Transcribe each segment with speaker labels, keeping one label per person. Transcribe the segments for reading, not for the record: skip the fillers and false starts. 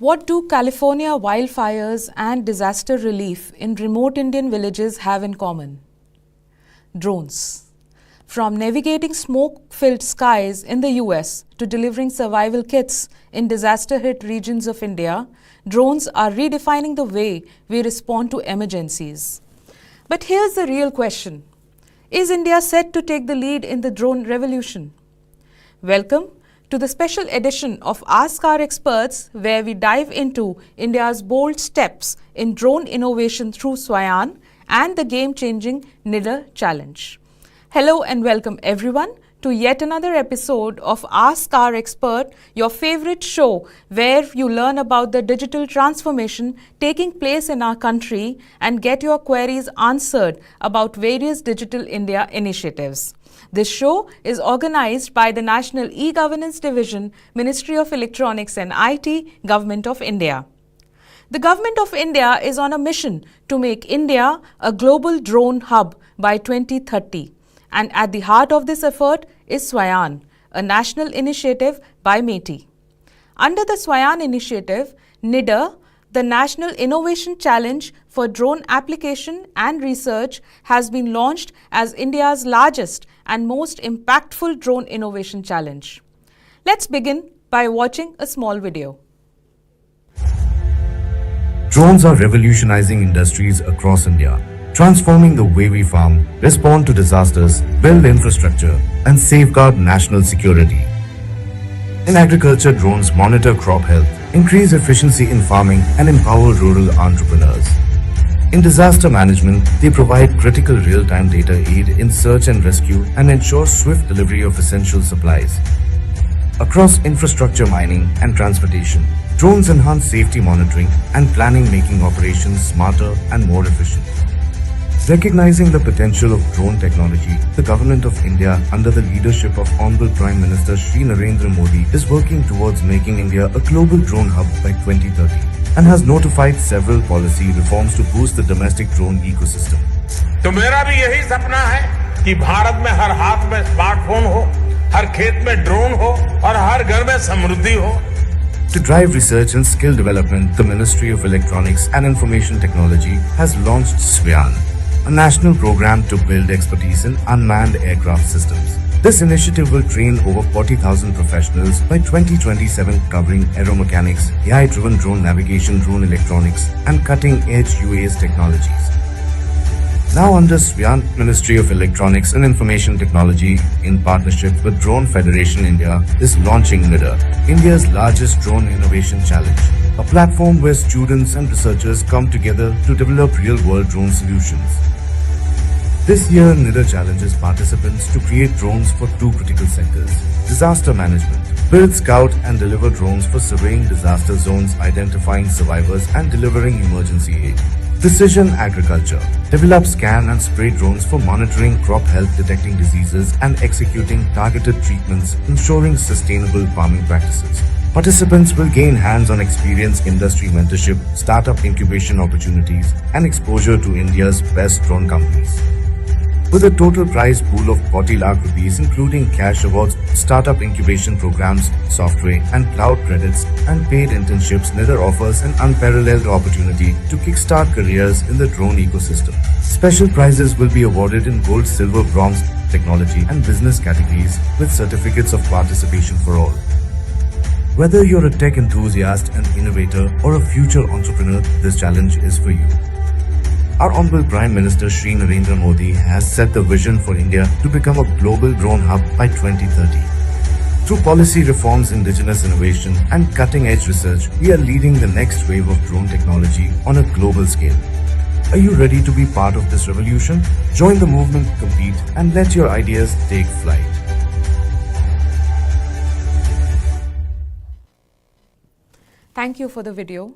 Speaker 1: What do California wildfires and disaster relief in remote Indian villages have in common? Drones. From navigating smoke-filled skies in the US to delivering survival kits in disaster-hit regions of India, drones are redefining the way we respond to emergencies. But here's the real question. Is India set to take the lead in the drone revolution? Welcome to the special edition of Ask Our Experts, where we dive into India's bold steps in drone innovation through SwaYaan and the game-changing NIDA challenge. Hello and welcome everyone to yet another episode of Ask Our Expert, your favorite show where you learn about the digital transformation taking place in our country and get your queries answered about various Digital India initiatives. This show is organized by the National E-Governance Division, Ministry of Electronics and IT, Government of India. The Government of India is on a mission to make India a global drone hub by 2030. And at the heart of this effort is SwaYaan, a national initiative by MeitY. Under the SwaYaan initiative, NIDA, the National Innovation Challenge for Drone Application and Research, has been launched as India's largest and most impactful drone innovation challenge. Let's begin by watching a small video.
Speaker 2: Drones are revolutionizing industries across India, transforming the way we farm, respond to disasters, build infrastructure, and safeguard national security. In agriculture, drones monitor crop health, increase efficiency in farming, and empower rural entrepreneurs. In disaster management, they provide critical real-time data aid in search and rescue and ensure swift delivery of essential supplies. Across infrastructure mining and transportation, drones enhance safety monitoring and planning, making operations smarter and more efficient. Recognizing the potential of drone technology, the Government of India, under the leadership of Honorable Prime Minister Shri Narendra Modi, is working towards making India a global drone hub by 2030 and has notified several policy reforms to boost the domestic drone ecosystem.
Speaker 3: तो मेरा भी यही सपना है कि भारत में हर हाथ में स्मार्टफोन हो, हर खेत में ड्रोन हो और हर घर में समृद्धि हो.
Speaker 2: To drive research and skill development, the Ministry of Electronics and Information Technology has launched SwaYaan, a national program to build expertise in unmanned aircraft systems. This initiative will train over 40,000 professionals by 2027, covering aeromechanics, AI-driven drone navigation, drone electronics, and cutting-edge UAS technologies. Now under SwaYaan, Ministry of Electronics and Information Technology, in partnership with Drone Federation India, is launching NIDA, India's largest drone innovation challenge, a platform where students and researchers come together to develop real-world drone solutions. This year, NIDA challenges participants to create drones for two critical sectors: disaster management, build, scout and deliver drones for surveying disaster zones, identifying survivors and delivering emergency aid; precision agriculture, develop, scan and spray drones for monitoring crop health, detecting diseases and executing targeted treatments, ensuring sustainable farming practices. Participants will gain hands-on experience, industry mentorship, startup incubation opportunities, and exposure to India's best drone companies. With a total prize pool of 40 lakh rupees, including cash awards, startup incubation programs, software and cloud credits, and paid internships, NIDA offers an unparalleled opportunity to kickstart careers in the drone ecosystem. Special prizes will be awarded in gold, silver, bronze, technology, and business categories, with certificates of participation for all. Whether you're a tech enthusiast, an innovator, or a future entrepreneur, this challenge is for you. Our Honorable Prime Minister Shri Narendra Modi has set the vision for India to become a global drone hub by 2030. Through policy reforms, indigenous innovation, and cutting-edge research, we are leading the next wave of drone technology on a global scale. Are you ready to be part of this revolution? Join the movement, compete, and let your ideas take flight.
Speaker 1: Thank you for the video.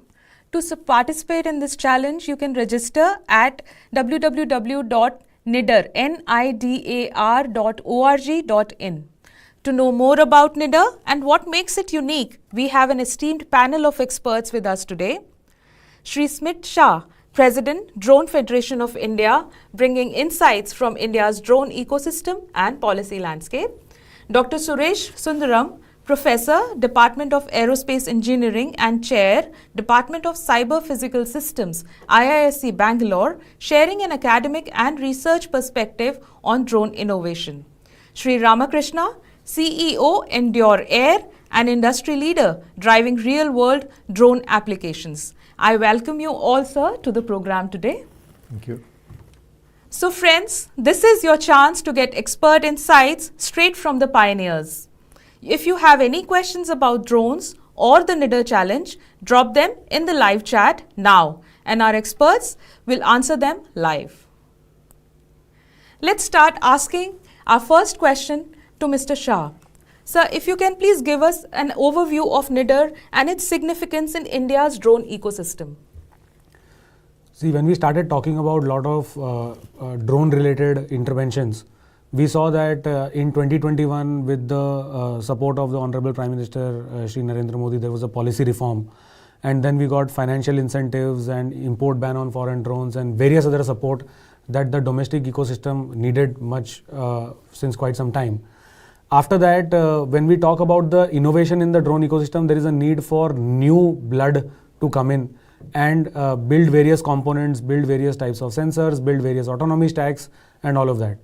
Speaker 1: To participate in this challenge, you can register at www.nidar.org.in. To know more about NIDA and what makes it unique, we have an esteemed panel of experts with us today. Shri Smit Shah, President, Drone Federation of India, bringing insights from India's drone ecosystem and policy landscape. Dr. Suresh Sundaram, Professor, Department of Aerospace Engineering and Chair, Department of Cyber Physical Systems, IISc Bangalore, sharing an academic and research perspective on drone innovation. Sri Ramakrishna, CEO, Endure Air, an industry leader driving real-world drone applications. I welcome you all, sir, to the program today.
Speaker 4: Thank you.
Speaker 1: So friends, this is your chance to get expert insights straight from the pioneers. If you have any questions about drones or the NIDA challenge, drop them in the live chat now and our experts will answer them live. Let's start asking our first question to Mr. Shah. Sir, if you can please give us an overview of NIDA and its significance in India's drone ecosystem.
Speaker 4: See, when we started talking about a lot of drone-related interventions, we saw that in 2021, with the support of the Honorable Prime Minister Shri Narendra Modi, there was a policy reform. And then we got financial incentives and import ban on foreign drones and various other support that the domestic ecosystem needed much since quite some time. After that, when we talk about the innovation in the drone ecosystem, there is a need for new blood to come in and build various components, build various types of sensors, build various autonomy stacks and all of that.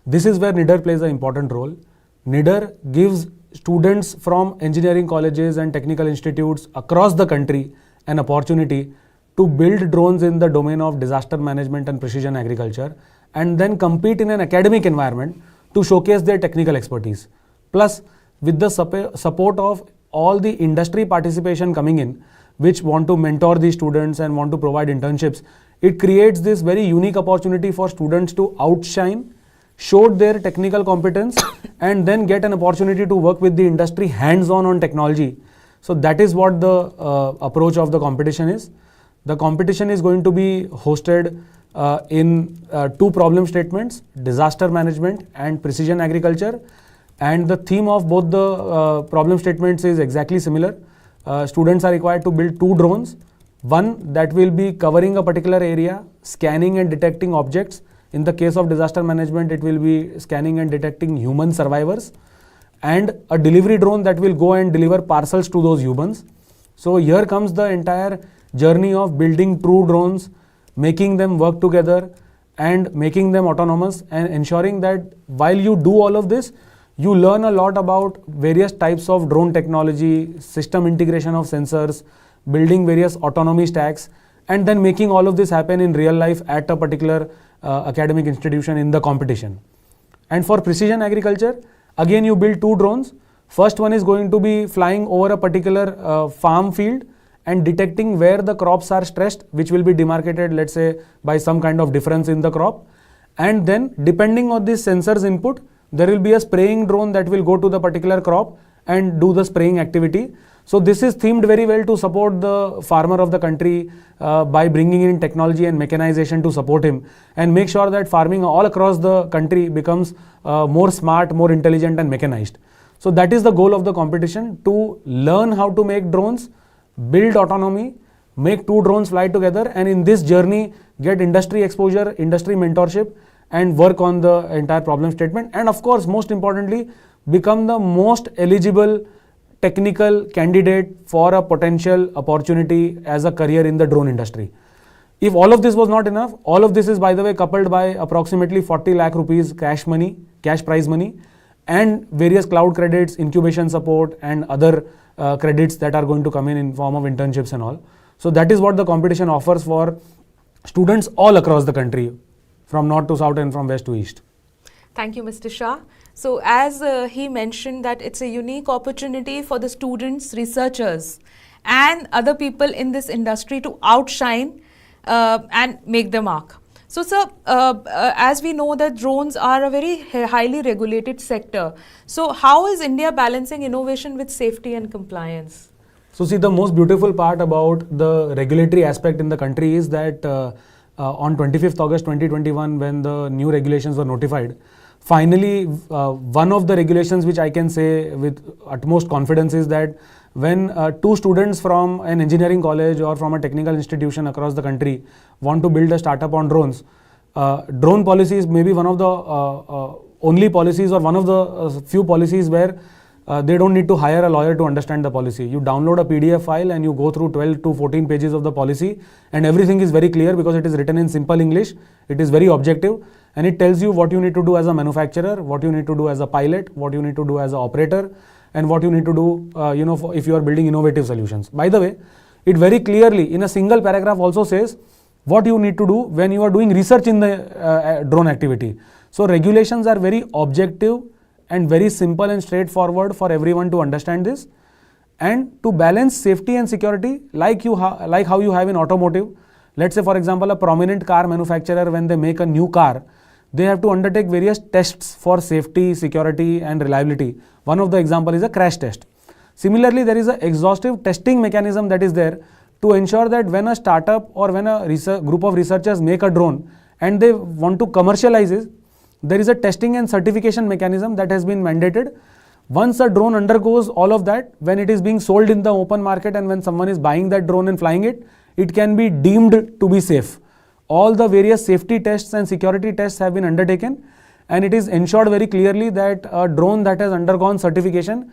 Speaker 4: This is where NIDA plays an important role. NIDA gives students from engineering colleges and technical institutes across the country an opportunity to build drones in the domain of disaster management and precision agriculture and then compete in an academic environment to showcase their technical expertise. Plus, with the support of all the industry participation coming in, which want to mentor these students and want to provide internships, it creates this very unique opportunity for students to outshine, show their technical competence and then get an opportunity to work with the industry hands-on on technology. So that is what the approach of the competition is. The competition is going to be hosted in two problem statements, disaster management and precision agriculture. And the theme of both the problem statements is exactly similar. Students are required to build two drones, one that will be covering a particular area, scanning and detecting objects. In the case of disaster management, it will be scanning and detecting human survivors, and a delivery drone that will go and deliver parcels to those humans. So here comes the entire journey of building true drones, making them work together and making them autonomous and ensuring that while you do all of this, you learn a lot about various types of drone technology, system integration of sensors, building various autonomy stacks, and then making all of this happen in real life at a particular academic institution in the competition. And for precision agriculture, again you build two drones. First one is going to be flying over a particular farm field and detecting where the crops are stressed, which will be demarcated, let's say, by some kind of difference in the crop. And then depending on this sensor's input, there will be a spraying drone that will go to the particular crop and do the spraying activity. So this is themed very well to support the farmer of the country by bringing in technology and mechanization to support him and make sure that farming all across the country becomes more smart, more intelligent and mechanized. So that is the goal of the competition, to learn how to make drones, build autonomy, make two drones fly together, and in this journey get industry exposure, industry mentorship and work on the entire problem statement, and of course most importantly become the most eligible technical candidate for a potential opportunity as a career in the drone industry. If all of this was not enough, all of this is, by the way, coupled by approximately 40 lakh rupees cash prize money and various cloud credits, incubation support and other credits that are going to come in form of internships and all. So that is what the competition offers for students all across the country, from north to south and from west to east.
Speaker 1: Thank you, Mr. Shah. So as he mentioned that it's a unique opportunity for the students, researchers and other people in this industry to outshine and make the mark. So sir, as we know that drones are a very highly regulated sector. So how is India balancing innovation with safety and compliance?
Speaker 4: So see, the most beautiful part about the regulatory aspect in the country is that on 25th August 2021, when the new regulations were notified, finally, one of the regulations which I can say with utmost confidence is that when two students from an engineering college or from a technical institution across the country want to build a startup on drones, drone policies may be one of the only policies or one of the few policies where they don't need to hire a lawyer to understand the policy. You download a PDF file and you go through 12 to 14 pages of the policy, and everything is very clear because it is written in simple English. It is very objective, and it tells you what you need to do as a manufacturer, what you need to do as a pilot, what you need to do as an operator, and what you need to do if you are building innovative solutions. By the way, it very clearly in a single paragraph also says what you need to do when you are doing research in the drone activity. So regulations are very objective and very simple and straightforward for everyone to understand this, and to balance safety and security like how you have in automotive. Let's say, for example, a prominent car manufacturer, when they make a new car, they have to undertake various tests for safety, security and reliability. One of the example is a crash test. Similarly, there is an exhaustive testing mechanism that is there to ensure that when a startup or when a group of researchers make a drone and they want to commercialize it, there is a testing and certification mechanism that has been mandated. Once a drone undergoes all of that, when it is being sold in the open market and when someone is buying that drone and flying it, it can be deemed to be safe. All the various safety tests and security tests have been undertaken, and it is ensured very clearly that a drone that has undergone certification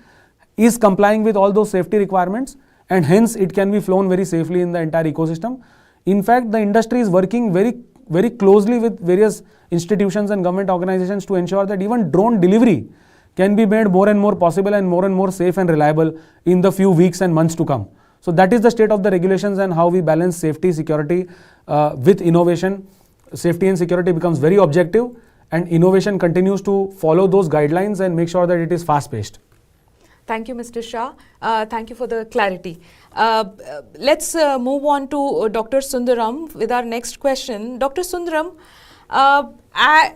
Speaker 4: is complying with all those safety requirements, and hence it can be flown very safely in the entire ecosystem. In fact, the industry is working very closely with various institutions and government organizations to ensure that even drone delivery can be made more and more possible and more safe and reliable in the few weeks and months to come. So that is the state of the regulations and how we balance safety, security with innovation. Safety and security becomes very objective, and innovation continues to follow those guidelines and make sure that it is fast-paced.
Speaker 1: Thank you, Mr. Shah. Thank you for the clarity. Let's move on to Dr. Sundaram with our next question. Dr. Sundaram,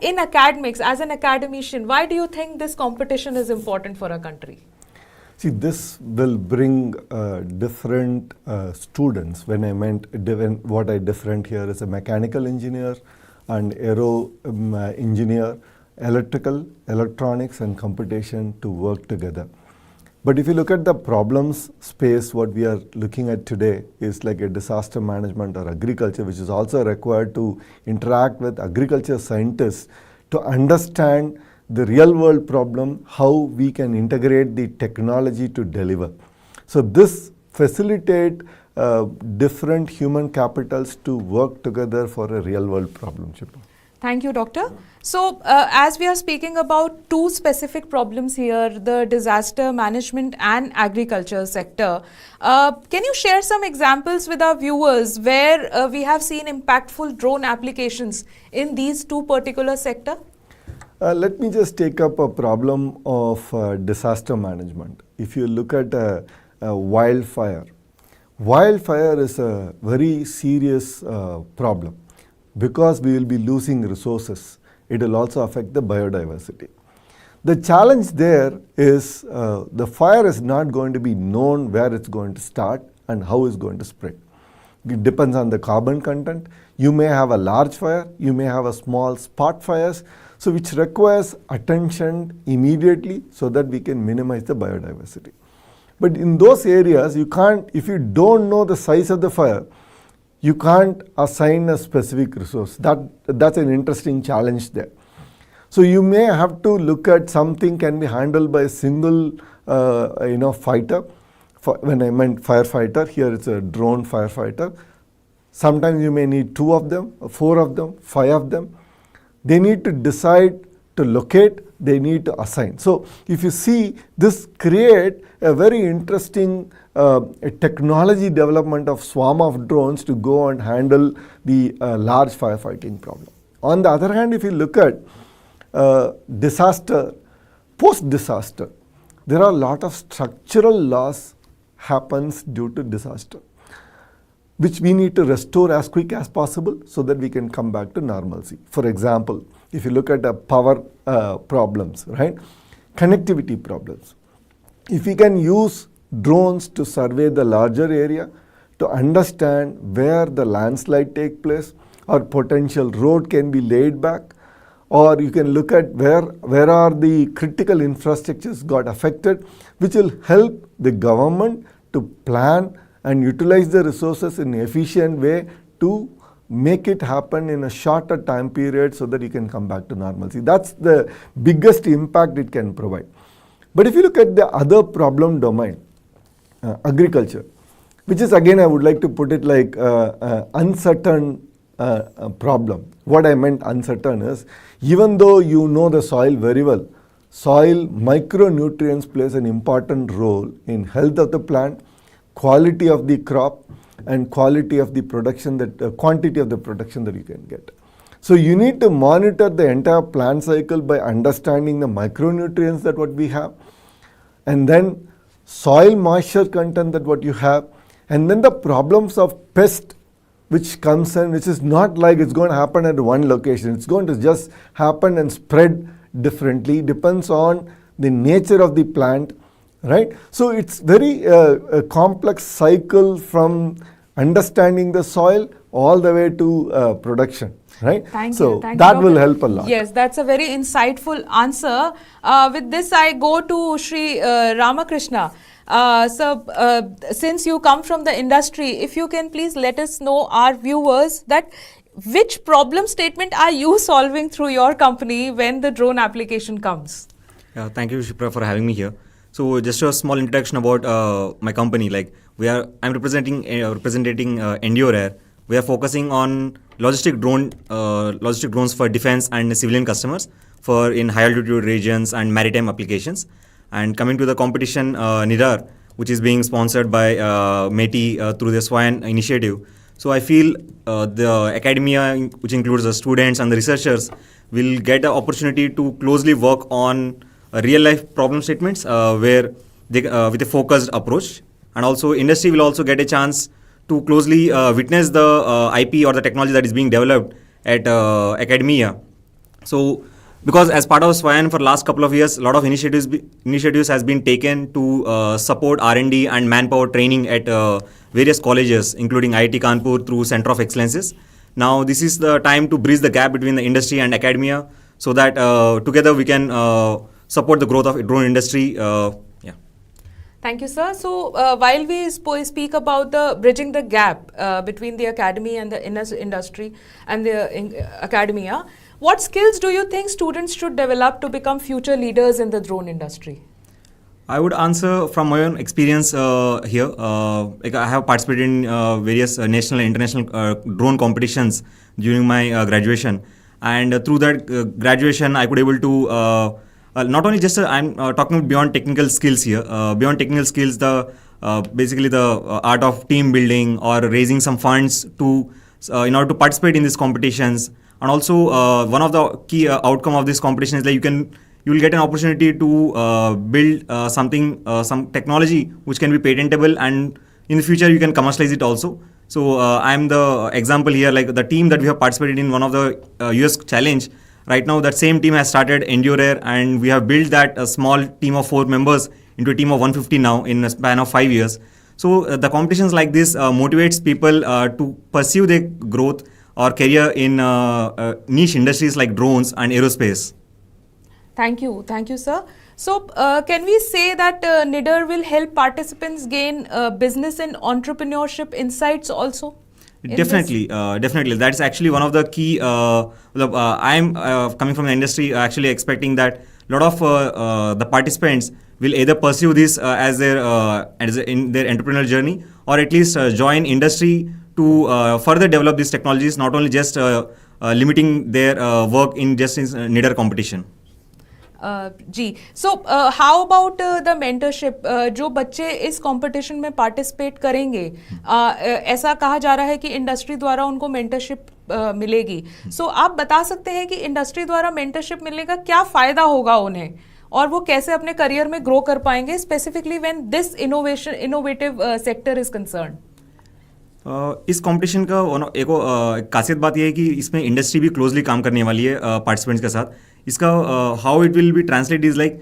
Speaker 1: in academics, as an academician, why do you think this competition is important for our country?
Speaker 5: See, this will bring different students. When I meant what I different here is a mechanical engineer and aero engineer, electrical, electronics and computation to work together. But if you look at the problems space, what we are looking at today is like a disaster management or agriculture, which is also required to interact with agriculture scientists to understand the real world problem, how we can integrate the technology to deliver. So this facilitate different human capitals to work together for a real world problem.
Speaker 1: Thank you, Doctor. So, as we are speaking about two specific problems here, the disaster management and agriculture sector, can you share some examples with our viewers where we have seen impactful drone applications in these two particular sectors?
Speaker 5: Let me just take up a problem of disaster management. If you look at a wildfire is a very serious problem because we will be losing resources. It will also affect the biodiversity. The challenge there is the fire is not going to be known where it's going to start and how it's going to spread. It depends on the carbon content. You may have a large fire, you may have a small spot fires, so which requires attention immediately so that we can minimize the biodiversity. But in those areas, you can't, if you don't know the size of the fire, you can't assign a specific resource. That's an interesting challenge there. So you may have to look at something can be handled by a single fighter. When I meant firefighter, here it's a drone firefighter. Sometimes you may need 2 of them, 4 of them, 5 of them. They need to decide to locate, they need to assign. So if you see, this create a very interesting technology development of swarm of drones to go and handle the large firefighting problem. On the other hand, if you look at disaster, post-disaster, there are a lot of structural loss happens due to disaster, which we need to restore as quick as possible so that we can come back to normalcy. For example, if you look at the power problems, right? Connectivity problems. If we can use drones to survey the larger area, to understand where the landslide take place or potential road can be laid back, or you can look at where are the critical infrastructures got affected, which will help the government to plan and utilize the resources in an efficient way to make it happen in a shorter time period so that you can come back to normalcy. That's the biggest impact it can provide. But if you look at the other problem domain, agriculture, which is again I would like to put it like uncertain problem. What I meant uncertain is, even though you know the soil very well, soil micronutrients plays an important role in health of the plant, quality of the crop, and quality of the production, that quantity of the production that you can get. So you need to monitor the entire plant cycle by understanding the micronutrients that what we have, and then soil moisture content that what you have, and then the problems of pest which comes in, which is not like it's going to happen at one location. It's going to just happen and spread differently, depends on the nature of the plant, right? So it's very a complex cycle from understanding the soil all the way to production. Right?
Speaker 1: Thank
Speaker 5: so
Speaker 1: you. Thank
Speaker 5: that
Speaker 1: you,
Speaker 5: will
Speaker 1: Doctor.
Speaker 5: help a lot.
Speaker 1: Yes, that's a very insightful answer. With this, I go to Shri Ramakrishna. Since you come from the industry, if you can please let us know, our viewers, that which problem statement are you solving through your company when the drone application comes?
Speaker 6: Thank you, Shipra, for having me here. So just a small introduction about my company. Like I'm representing Endure. We are focusing on logistic drones for defense and civilian customers for in high altitude regions and maritime applications. And coming to the competition, NIDAR, which is being sponsored by MeitY through the SwaYaan initiative. So I feel the academia, which includes the students and the researchers, will get the opportunity to closely work on real life problem statements where they, with a focused approach. And also industry will also get a chance to closely witness the IP or the technology that is being developed at academia. So, because as part of SwaYaan for last couple of years, a lot of initiatives has been taken to support R&D and manpower training at various colleges, including IIT Kanpur through Center of Excellences. Now, this is the time to bridge the gap between the industry and academia, so that together we can support the growth of drone industry.
Speaker 1: Thank you, sir. So, while we speak about the bridging the gap between the academy and the industry and the academia, what skills do you think students should develop to become future leaders in the drone industry?
Speaker 6: I would answer from my own experience here. Like I have participated in various national and international drone competitions during my graduation, and through that graduation, I could able to not only just I'm talking beyond technical skills here. Beyond technical skills, the basically the art of team building or raising some funds to in order to participate in these competitions. And also one of the key outcome of this competition is that you will get an opportunity to build some technology which can be patentable, and in the future you can commercialize it also. So I'm the example here, like the team that we have participated in one of the US challenge. Right now, that same team has started Endure, and we have built that a small team of 4 members into a team of 150 now in a span of 5 years. So the competitions like this motivates people to pursue their growth or career in niche industries like drones and aerospace.
Speaker 1: Thank you, sir. So, can we say that NIDAR will help participants gain business and entrepreneurship insights also?
Speaker 6: Definitely. That's actually one of the key. I'm coming from the industry, actually expecting that a lot of the participants will either pursue this as their in their entrepreneurial journey, or at least join industry to further develop these technologies, not only just limiting their work in just in NIDAR competition.
Speaker 1: Ji, so how about the mentorship? जो बच्चे इस competition में participate करेंगे, ऐसा कहा जा रहा है कि इंडस्ट्री द्वारा उनको मेंटरशिप मिलेगी. सो आप बता सकते हैं कि इंडस्ट्री द्वारा मेंटरशिप मिलने का क्या फ़ायदा होगा उन्हें, और वो कैसे अपने करियर में ग्रो कर पाएंगे, specifically when this innovative sector is concern.
Speaker 6: इस कंपटीशन का एक खासियत बात यह है कि इसमें इंडस्ट्री भी क्लोजली काम करने वाली है पार्टिसिपेंट्स के साथ. इसका how it will be translate is like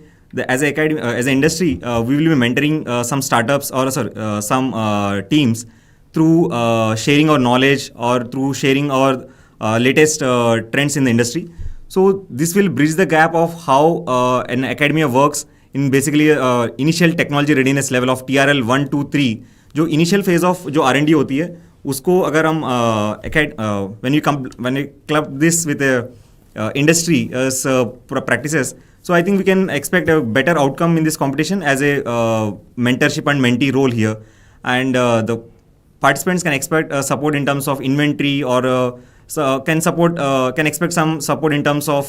Speaker 6: as a industry we will be mentoring some startups और सम टीम्स थ्रू शेयरिंग और नॉलेज और थ्रू शेयरिंग और latest trends in the industry. So this will bridge the gap of how an academia works in basically initial technology readiness level of TRL 1, 2, 3. जो initial phase of जो R&D होती है, उसको अगर हम when you club this with industry practices, So I think we can expect a better outcome in this competition as a mentorship and mentee role here, and the participants can expect support in terms of inventory, or can expect some support in terms of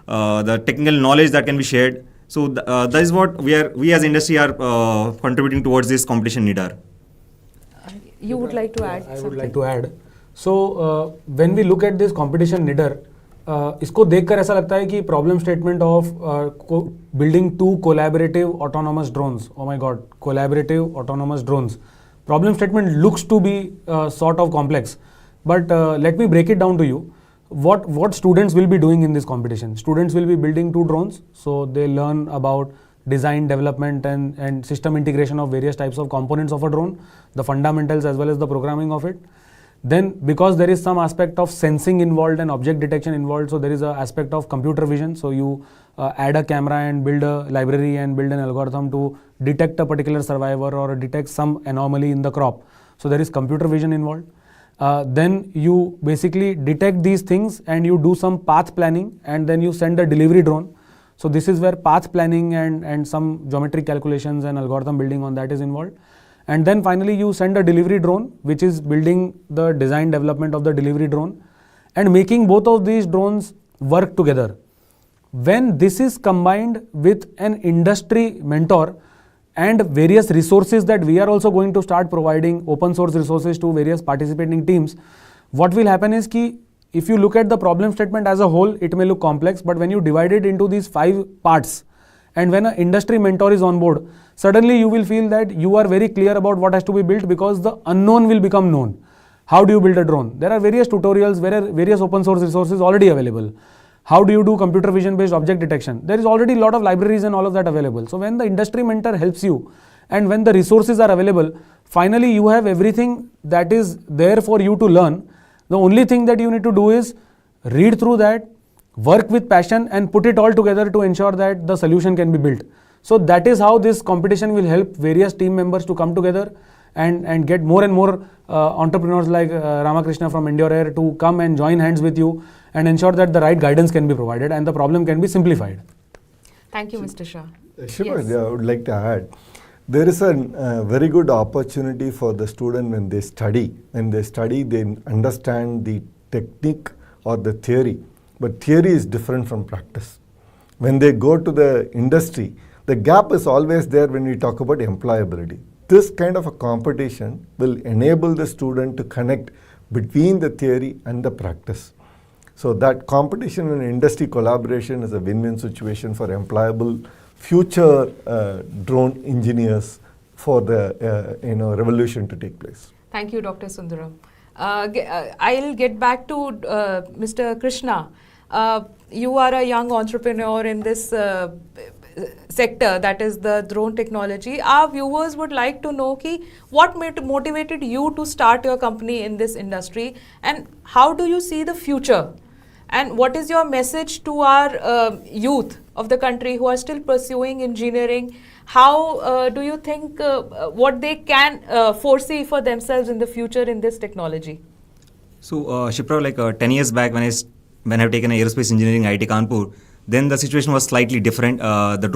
Speaker 6: the technical knowledge that can be shared. So that is what we as industry are contributing towards this competition NIDAR.
Speaker 1: You would like to add?
Speaker 4: I would like to add. So when we look at this competition NIDAR, इसको देखकर ऐसा लगता है कि problem statement of building 2 collaborative autonomous drones, oh my God, collaborative autonomous drones, problem statement looks to be sort of complex, but let me break it down to you. What students will be doing in this competition? Students will be building 2 drones, so they learn about design, development and system integration of various types of components of a drone, the fundamentals as well as the programming of it. Then because there is some aspect of sensing involved and object detection involved, so there is an aspect of computer vision. So you add a camera and build a library and build an algorithm to detect a particular survivor or detect some anomaly in the crop. So there is computer vision involved. Then you basically detect these things and you do some path planning, and then you send a delivery drone. So this is where path planning and some geometric calculations and algorithm building on that is involved. And then finally you send a delivery drone, which is building the design development of the delivery drone and making both of these drones work together. When this is combined with an industry mentor and various resources that we are also going to start providing, open source resources to various participating teams, what will happen is ki if you look at the problem statement as a whole, it may look complex, but when you divide it into these 5 parts, and when an industry mentor is on board, suddenly you will feel that you are very clear about what has to be built, because the unknown will become known. How do you build a drone? There are various tutorials, various open source resources already available. How do you do computer vision based object detection? There is already a lot of libraries and all of that available. So when the industry mentor helps you and when the resources are available, finally you have everything that is there for you to learn. The only thing that you need to do is read through that, work with passion and put it all together to ensure that the solution can be built. So that is how this competition will help various team members to come together and get more and more entrepreneurs like Ramakrishna from Endure Air to come and join hands with you and ensure that the right guidance can be provided and the problem can be simplified.
Speaker 1: Thank you, Mr. Shah.
Speaker 5: Shiva,
Speaker 1: Yes.
Speaker 5: I would like to add, there is a very good opportunity for the student when they study. When they study, they understand the technique or the theory, but theory is different from practice. When they go to the industry, the gap is always there when we talk about employability. This kind of a competition will enable the student to connect between the theory and the practice. So that competition and industry collaboration is a win-win situation for employable future drone engineers for the revolution to take place.
Speaker 1: Thank you, Dr. Sundaram. I'll get back to Mr. Krishna. You are a young entrepreneur in this sector, that is the drone technology. Our viewers would like to know what motivated you to start your company in this industry, and how do you see the future? And what is your message to our youth of the country who are still pursuing engineering? How do you think what they can foresee for themselves in the future in this technology?
Speaker 6: So, Shipra, like 10 years back when I've taken aerospace engineering IIT Kanpur, then the situation was slightly different. The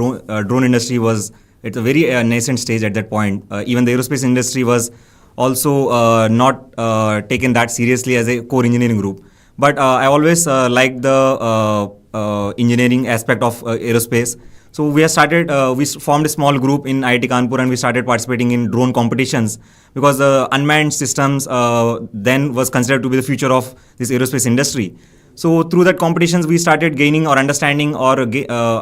Speaker 6: drone industry was at a very nascent stage at that point. Even the aerospace industry was also not taken that seriously as a core engineering group. But I always liked the engineering aspect of aerospace. So we formed a small group in IIT Kanpur and we started participating in drone competitions, because the unmanned systems then was considered to be the future of this aerospace industry. So through that competitions, we started gaining or understanding or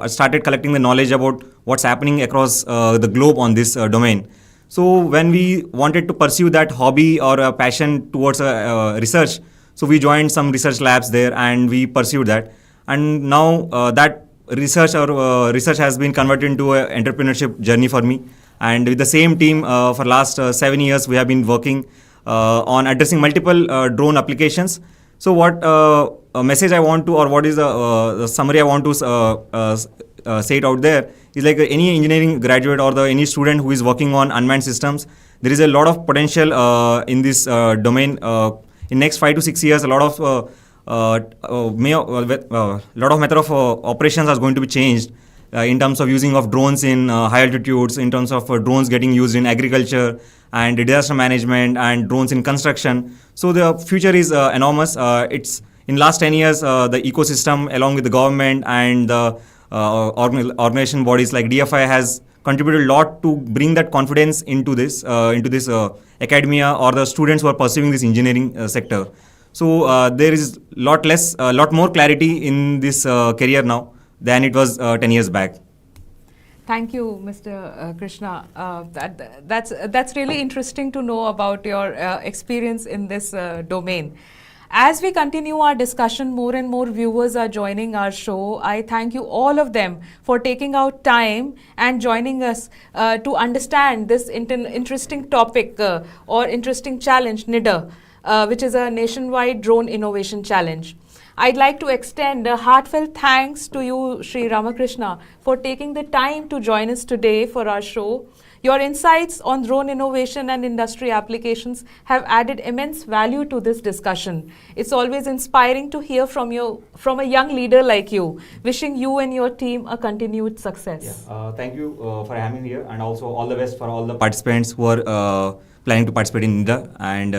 Speaker 6: started collecting the knowledge about what's happening across the globe on this domain. So when we wanted to pursue that hobby or a passion towards research, so we joined some research labs there and we pursued that. And now that research has been converted into an entrepreneurship journey for me. And with the same team for last 7 years, we have been working on addressing multiple drone applications. So what message I want to, or what is the summary I want to say it out there is, like any engineering graduate or any student who is working on unmanned systems, there is a lot of potential in this domain. In next 5 to 6 years, a lot of method of operations are going to be changed, in terms of using of drones in high altitudes, in terms of drones getting used in agriculture and disaster management and drones in construction. So the future is enormous. It's in last 10 years, the ecosystem along with the government and the organization bodies like DFI has contributed a lot to bring that confidence into this academia or the students who are pursuing this engineering sector. So there is lot more clarity in this career now than it was 10 years back.
Speaker 1: Thank you, Mr. Krishna. That's really interesting to know about your experience in this domain. As we continue our discussion, more and more viewers are joining our show. I thank you all of them for taking out time and joining us to understand this interesting topic or interesting challenge, NIDA, which is a nationwide drone innovation challenge. I'd like to extend a heartfelt thanks to you, Sri Ramakrishna, for taking the time to join us today for our show. Your insights on drone innovation and industry applications have added immense value to this discussion. It's always inspiring to hear from a young leader like you. Wishing you and your team a continued success.
Speaker 6: Yeah, thank you for having me here, and also all the best for all the participants who are planning to participate in NIDA, and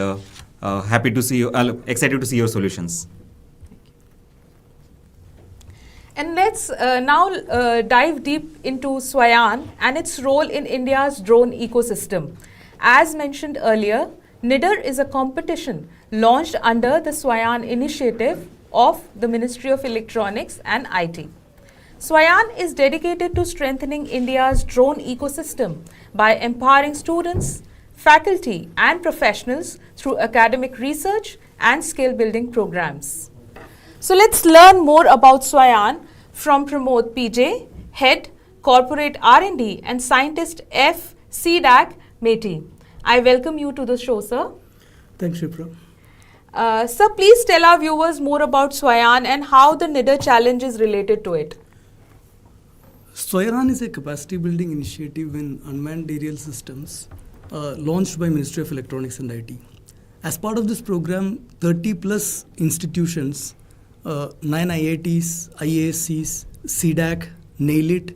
Speaker 6: happy to see you, excited to see your solutions.
Speaker 1: And let's now dive deep into SwaYaan and its role in India's drone ecosystem. As mentioned earlier, NIDAR is a competition launched under the SwaYaan initiative of the Ministry of Electronics and IT. SwaYaan is dedicated to strengthening India's drone ecosystem by empowering students, faculty and professionals through academic research and skill building programs. So let's learn more about SwaYaan from Pramod PJ, Head, Corporate R&D and Scientist F, CDAC, MeitY. I welcome you to the show, sir.
Speaker 7: Thanks, Shipra.
Speaker 1: Sir, please tell our viewers more about SwaYaan and how the NIDA challenge is related to it.
Speaker 7: SwaYaan is a capacity building initiative in unmanned aerial systems launched by Ministry of Electronics and IT. As part of this program, 30 plus institutions, 9 IITs, IASCs, CDAC, NAILIT,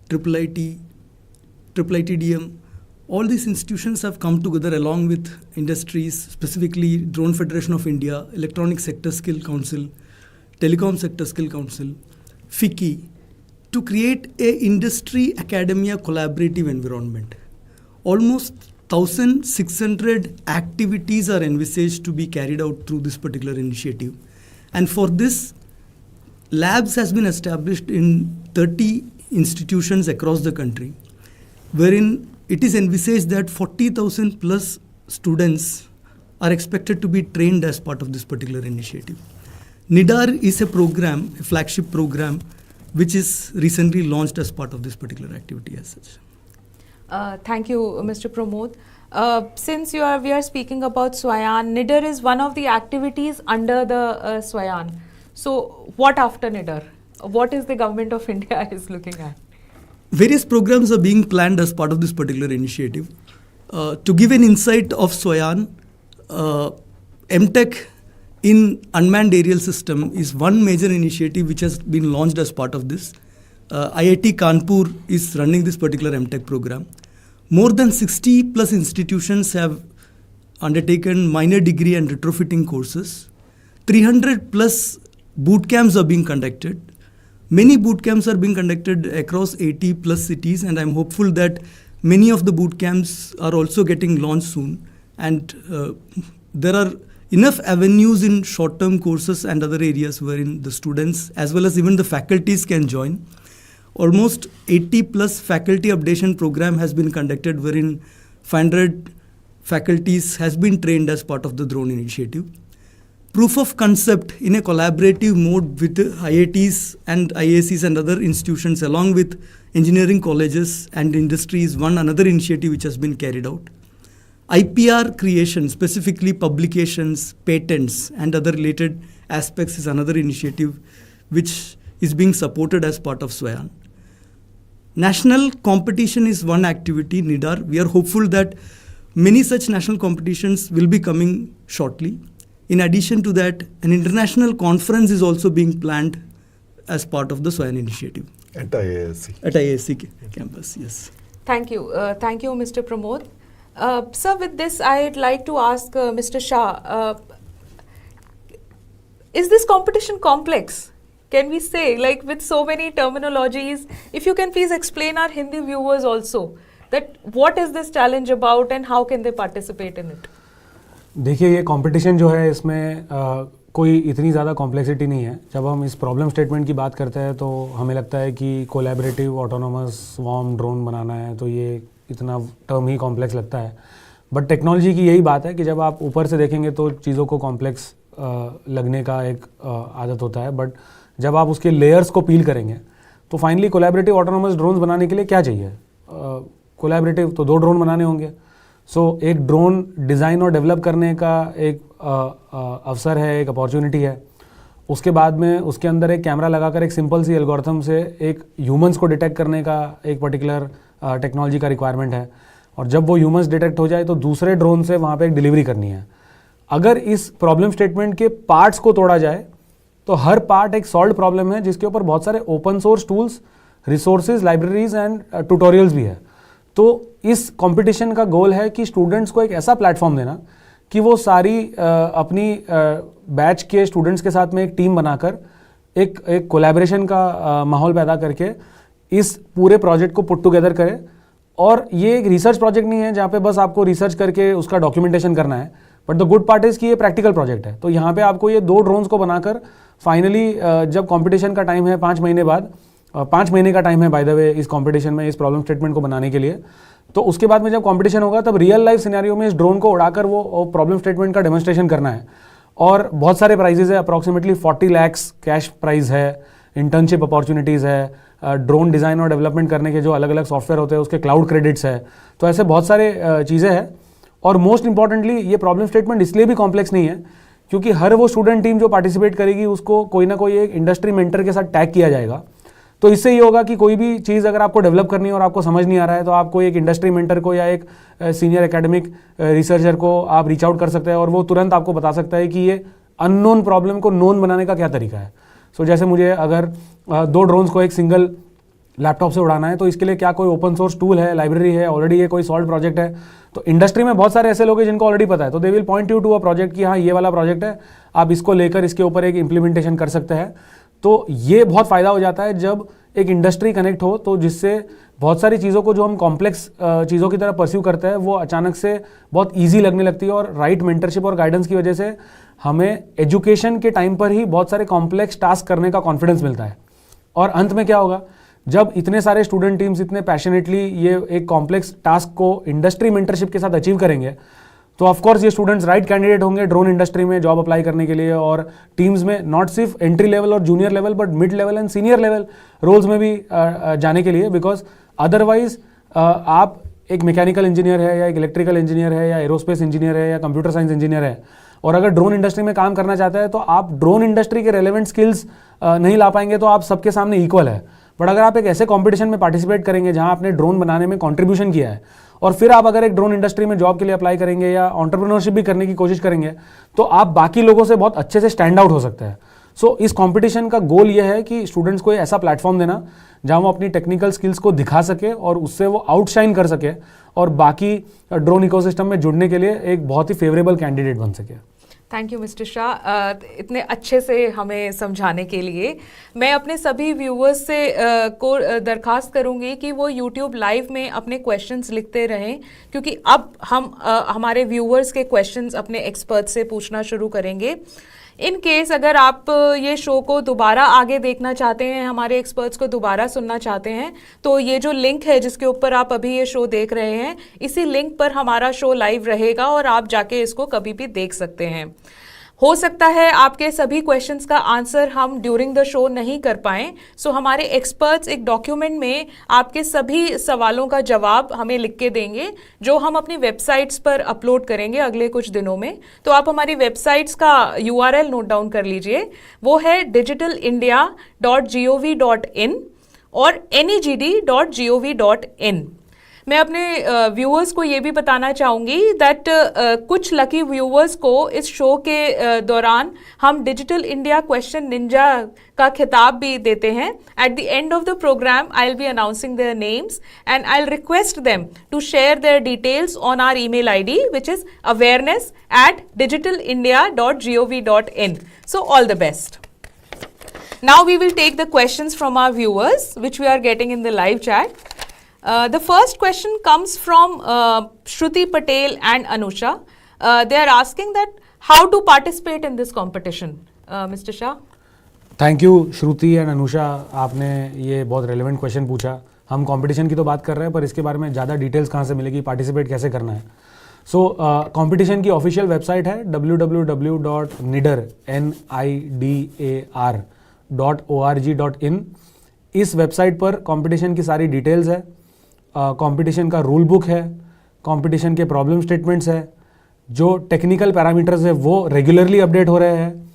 Speaker 7: IITDM, all these institutions have come together along with industries, specifically Drone Federation of India, Electronic Sector Skill Council, Telecom Sector Skill Council, FICCI, to create a industry academia collaborative environment. Almost 1,600 activities are envisaged to be carried out through this particular initiative. And for this, labs has been established in 30 institutions across the country, wherein it is envisaged that 40,000 plus students are expected to be trained as part of this particular initiative. NIDAR is a program, a flagship program, which is recently launched as part of this particular activity as such.
Speaker 1: Thank you, Mr. Pramod. Since we are speaking about SwaYaan, NIDAR is one of the activities under the SwaYaan. So what after NIDAR? What is the government of India is looking at?
Speaker 7: Various programs are being planned as part of this particular initiative. To give an insight of SwaYaan, MTech in unmanned aerial system is one major initiative which has been launched as part of this. IIT Kanpur is running this particular MTech program. More than 60 plus institutions have undertaken minor degree and retrofitting courses. 300 plus boot camps are being conducted. Many boot camps are being conducted across 80 plus cities, and I'm hopeful that many of the boot camps are also getting launched soon. And there are enough avenues in short-term courses and other areas wherein the students as well as even the faculties can join. Almost 80 plus faculty updation program has been conducted, wherein 500 faculties has been trained as part of the drone initiative. Proof of concept in a collaborative mode with IITs and IACs and other institutions along with engineering colleges and industry is another initiative which has been carried out. IPR creation, specifically publications, patents and other related aspects is another initiative which is being supported as part of SwaYaan. National competition is one activity, NIDAR. We are hopeful that many such national competitions will be coming shortly. In addition to that, an international conference is also being planned as part of the SwaYaan initiative.
Speaker 5: At IASC.
Speaker 7: At IASC campus, yes.
Speaker 1: Thank you. Thank you, Mr. Pramod. Sir, with this, I'd like to ask Mr. Shah, is this competition complex? Can we say, like with so many terminologies, if you can please explain our Hindi viewers also, that what is this challenge about and how can they participate in it?
Speaker 4: देखिए ये competition जो है इसमें कोई इतनी ज़्यादा complexity नहीं है. जब हम इस प्रॉब्लम स्टेटमेंट की बात करते हैं तो हमें लगता है कि कोलैबोरेटिव ऑटोनोमस स्वॉर्म ड्रोन बनाना है, तो ये इतना टर्म ही कॉम्प्लेक्स लगता है. बट टेक्नोलॉजी की यही बात है कि जब आप ऊपर से देखेंगे तो चीज़ों को कॉम्प्लेक्स लगने का एक आदत होता है, बट जब आप उसके लेयर्स को पील करेंगे तो फाइनली कोलैबोरेटिव ऑटोनोमस ड्रोन्स बनाने के लिए क्या चाहिए? कोलैबोरेटिव तो 2 ड्रोन बनाने होंगे. सो एक ड्रोन डिज़ाइन और डेवलप करने का एक अवसर है, एक अपॉर्चुनिटी है. उसके बाद में उसके अंदर एक कैमरा लगाकर एक सिंपल सी एल्गोरिथम से एक ह्यूमंस को डिटेक्ट करने का एक पर्टिकुलर टेक्नोलॉजी का रिक्वायरमेंट है. और जब वो ह्यूमंस डिटेक्ट हो जाए तो दूसरे ड्रोन से वहाँ पे एक डिलीवरी करनी है. अगर इस प्रॉब्लम स्टेटमेंट के पार्ट्स को तोड़ा जाए तो हर पार्ट एक सॉल्व प्रॉब्लम है जिसके ऊपर बहुत सारे open source tools, resources, libraries and tutorials भी है. तो इस कंपटीशन का गोल है कि स्टूडेंट्स को एक ऐसा प्लेटफॉर्म देना कि वो सारी अपनी बैच के स्टूडेंट्स के साथ में एक टीम बनाकर एक कोलैबोरेशन का माहौल पैदा करके इस पूरे प्रोजेक्ट को पुट टुगेदर करें. और ये एक रिसर्च प्रोजेक्ट नहीं है जहाँ पे बस आपको रिसर्च करके उसका डॉक्यूमेंटेशन करना है, but the good part is कि ये प्रैक्टिकल प्रोजेक्ट है. तो यहाँ पे आपको ये 2 ड्रोन्स को बनाकर फाइनली जब कंपटीशन का टाइम है 5 महीने बाद, 5 महीने का टाइम है बाय द वे इस कंपटीशन में, इस प्रॉब्लम स्टेटमेंट को बनाने के लिए. तो उसके बाद में जब कंपटीशन होगा तब रियल लाइफ सिनेरियो में इस ड्रोन को उड़ाकर वो प्रॉब्लम स्टेटमेंट का डेमोन्स्ट्रेशन करना है. और बहुत सारे प्राइजेज है, अप्रॉक्सीमेटली 40 lakhs कैश प्राइज है, इंटर्नशिप अपॉर्चुनिटीज़ है, ड्रोन डिज़ाइन और डेवलपमेंट करने के जो अलग अलग सॉफ्टवेयर होते हैं उसके क्लाउड क्रेडिट्स है. तो ऐसे बहुत सारे चीज़ें हैं. और मोस्ट इंपॉर्टेंटली ये प्रॉब्लम स्टेटमेंट इसलिए भी कॉम्प्लेक्स नहीं है क्योंकि हर वो स्टूडेंट टीम जो पार्टिसिपेट करेगी उसको कोई ना कोई एक इंडस्ट्री मेंटर के साथ टैग किया जाएगा. तो इससे ये होगा कि कोई भी चीज़ अगर आपको डेवलप करनी है और आपको समझ नहीं आ रहा है तो आपको एक इंडस्ट्री मेंटर को या एक सीनियर एकेडमिक रिसर्चर को आप रीच आउट कर सकते हैं और वो तुरंत आपको बता सकता है कि ये अननोन प्रॉब्लम को नोन बनाने का क्या तरीका है. सो जैसे मुझे अगर 2 ड्रोन्स को एक सिंगल लैपटॉप से उड़ाना है तो इसके लिए क्या कोई ओपन सोर्स टूल है, लाइब्रेरी है, ऑलरेडी ये कोई सॉल्व प्रोजेक्ट है. तो इंडस्ट्री में बहुत सारे ऐसे लोग हैं जिनको ऑलरेडी पता है, तो they will point you to a project कि हाँ ये वाला प्रोजेक्ट है, आप इसको लेकर इसके ऊपर एक इम्प्लीमेंटेशन कर सकते हैं. तो ये बहुत फ़ायदा हो जाता है जब एक इंडस्ट्री कनेक्ट हो, तो जिससे बहुत सारी चीज़ों को जो हम कॉम्प्लेक्स चीज़ों की तरह परस्यू करते हैं वो अचानक से बहुत ईजी लगने लगती है. और राइट मेंटरशिप और गाइडेंस की वजह से हमें एजुकेशन के टाइम पर ही बहुत सारे कॉम्प्लेक्स टास्क करने का कॉन्फिडेंस मिलता है. और अंत में क्या होगा, जब इतने सारे स्टूडेंट टीम्स इतने पैशनेटली ये एक कॉम्प्लेक्स टास्क को इंडस्ट्री मेंटरशिप के साथ अचीव करेंगे तो ऑफकोर्स ये स्टूडेंट्स राइट कैंडिडेट होंगे ड्रोन इंडस्ट्री में जॉब अप्लाई करने के लिए. और टीम्स में नॉट सिर्फ एंट्री लेवल और junior level but mid level and senior level roles में भी जाने के लिए. बिकॉज अदरवाइज आप एक मैकेनिकल इंजीनियर है या एक इलेक्ट्रिकल इंजीनियर है या एरोस्पेस इंजीनियर है या कंप्यूटर साइंस इंजीनियर है और अगर ड्रोन इंडस्ट्री में काम करना चाहता है तो आप ड्रोन इंडस्ट्री के रेलेवेंट स्किल्स नहीं ला पाएंगे, तो आप सबके सामने इक्वल है. बट अगर आप एक ऐसे कंपटीशन में पार्टिसिपेट करेंगे जहां आपने ड्रोन बनाने में कंट्रीब्यूशन किया है और फिर आप अगर एक ड्रोन इंडस्ट्री में जॉब के लिए अप्लाई करेंगे या एंटरप्रेन्योरशिप भी करने की कोशिश करेंगे तो आप बाकी लोगों से बहुत अच्छे से स्टैंड आउट हो सकते हैं. सो इस कंपटीशन का गोल ये है कि स्टूडेंट्स को ऐसा प्लेटफॉर्म देना जहां वो अपनी टेक्निकल स्किल्स को दिखा सके और उससे वो आउटशाइन कर सके और बाकी ड्रोन इकोसिस्टम में जुड़ने के लिए एक बहुत ही फेवरेबल कैंडिडेट बन सके.
Speaker 1: थैंक यू मिस्टर शाह, इतने अच्छे से हमें समझाने के लिए. मैं अपने सभी व्यूअर्स से को दरखास्त करूंगी कि वो यूट्यूब लाइव में अपने क्वेश्चंस लिखते रहें क्योंकि अब हम हमारे व्यूअर्स के क्वेश्चंस अपने एक्सपर्ट से पूछना शुरू करेंगे. इन केस अगर आप ये शो को दोबारा आगे देखना चाहते हैं, हमारे एक्सपर्ट्स को दोबारा सुनना चाहते हैं, तो ये जो लिंक है जिसके ऊपर आप अभी ये शो देख रहे हैं, इसी लिंक पर हमारा शो लाइव रहेगा और आप जाके इसको कभी भी देख सकते हैं. हो सकता है आपके सभी क्वेश्चंस का आंसर हम ड्यूरिंग द शो नहीं कर पाएं, सो हमारे एक्सपर्ट्स एक डॉक्यूमेंट में आपके सभी सवालों का जवाब हमें लिख के देंगे जो हम अपनी वेबसाइट्स पर अपलोड करेंगे अगले कुछ दिनों में. तो आप हमारी वेबसाइट्स का URL नोट डाउन कर लीजिए. वो है digitalindia.gov.in और negd.gov.in. मैं अपने व्यूअर्स को ये भी बताना चाहूँगी दैट कुछ लकी व्यूअर्स को इस शो के दौरान हम डिजिटल इंडिया क्वेश्चन निंजा का खिताब भी देते हैं. At the end of the programme I will be announcing their names and I will request them to share their details on our email ID which is awareness@digitalindia.gov.in. So all the best. Now we will take the questions from our viewers which we are getting in the live chat. The first question comes from Shruti Patel and Anusha. They are asking that how to participate in this competition. Mr. Shah.
Speaker 4: Thank you Shruti and Anusha, आपने ये बहुत relevant question पूछा. हम competition की तो बात कर रहे हैं पर इसके बारे में ज़्यादा डिटेल्स कहाँ से मिलेगी, पार्टिसिपेट कैसे करना है. सो कंपटीशन की ऑफिशियल वेबसाइट है www.nidar.org.in. इस वेबसाइट पर कंपटीशन की सारी डिटेल्स है, कंपटीशन का रूल बुक है, कंपटीशन के प्रॉब्लम स्टेटमेंट्स है, जो टेक्निकल पैरामीटर्स है वो रेगुलरली अपडेट हो रहे हैं,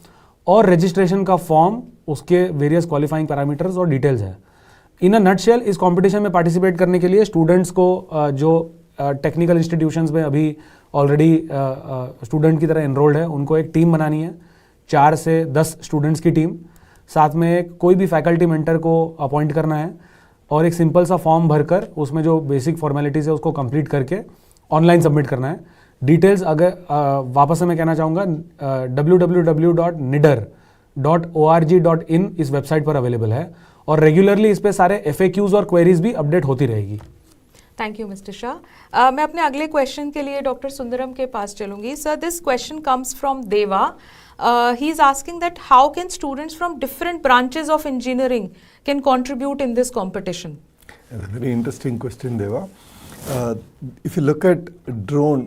Speaker 4: और रजिस्ट्रेशन का फॉर्म, उसके वेरियस क्वालिफाइंग पैरामीटर्स और डिटेल्स है. इन अ नटशेल इस कंपटीशन में पार्टिसिपेट करने के लिए स्टूडेंट्स को जो टेक्निकल इंस्टीट्यूशंस में अभी ऑलरेडी स्टूडेंट की तरह एनरोल्ड है, उनको एक टीम बनानी है, 4 से 10 स्टूडेंट्स की टीम. साथ में कोई भी फैकल्टी मेंटर को अपॉइंट करना है और एक सिंपल सा फॉर्म भरकर उसमें जो बेसिक फॉर्मेलिटीज़ है उसको कंप्लीट करके ऑनलाइन सबमिट करना है. डिटेल्स अगर वापस से मैं कहना चाहूँगा www.nidar.org.in इस वेबसाइट पर अवेलेबल है, और रेगुलरली इस पे सारे FAQs और क्वेरीज भी अपडेट होती रहेगी.
Speaker 1: Thank you mister Shah. मैं अपने अगले क्वेश्चन के लिए डॉक्टर सुंदरम के पास चलूंगी. Sir, this question comes from Deva. He is asking that how can students from different branches of engineering can contribute in this competition?
Speaker 5: A very interesting question, Deva. If you look at drone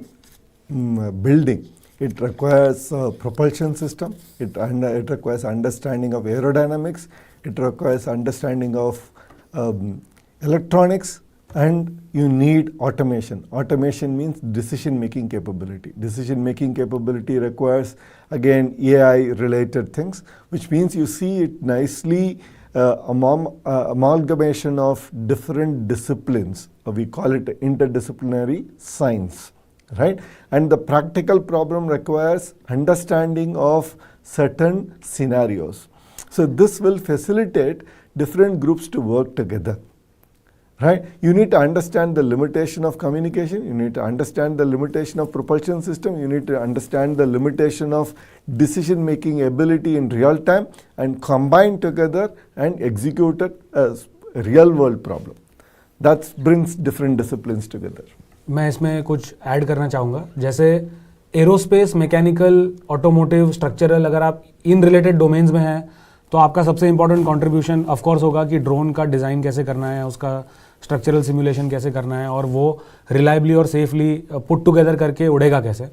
Speaker 5: building, it requires a propulsion system, it requires understanding of aerodynamics, it requires understanding of electronics, and you need automation. Automation means decision making capability. Decision making capability requires again AI related things, which means you see it nicely amalgamation of different disciplines. We call it interdisciplinary science, right? And the practical problem requires understanding of certain scenarios. So this will facilitate different groups to work together. Right? You need to understand the limitation of communication, you need to understand the limitation of propulsion system, you need to understand the limitation of decision making ability in real time, and combine together and execute it as a real world problem. That brings different disciplines together.
Speaker 4: मैं इसमें कुछ add करना चाहूँगा, जैसे aerospace, mechanical, automotive, structural, अगर आप in related domains में हैं तो आपका सबसे इंपॉर्टेंट कंट्रीब्यूशन ऑफ कोर्स होगा कि ड्रोन का डिज़ाइन कैसे करना है, उसका स्ट्रक्चरल सिमुलेशन कैसे करना है, और वो रिलायबली और सेफली पुट टुगेदर करके उड़ेगा कैसे.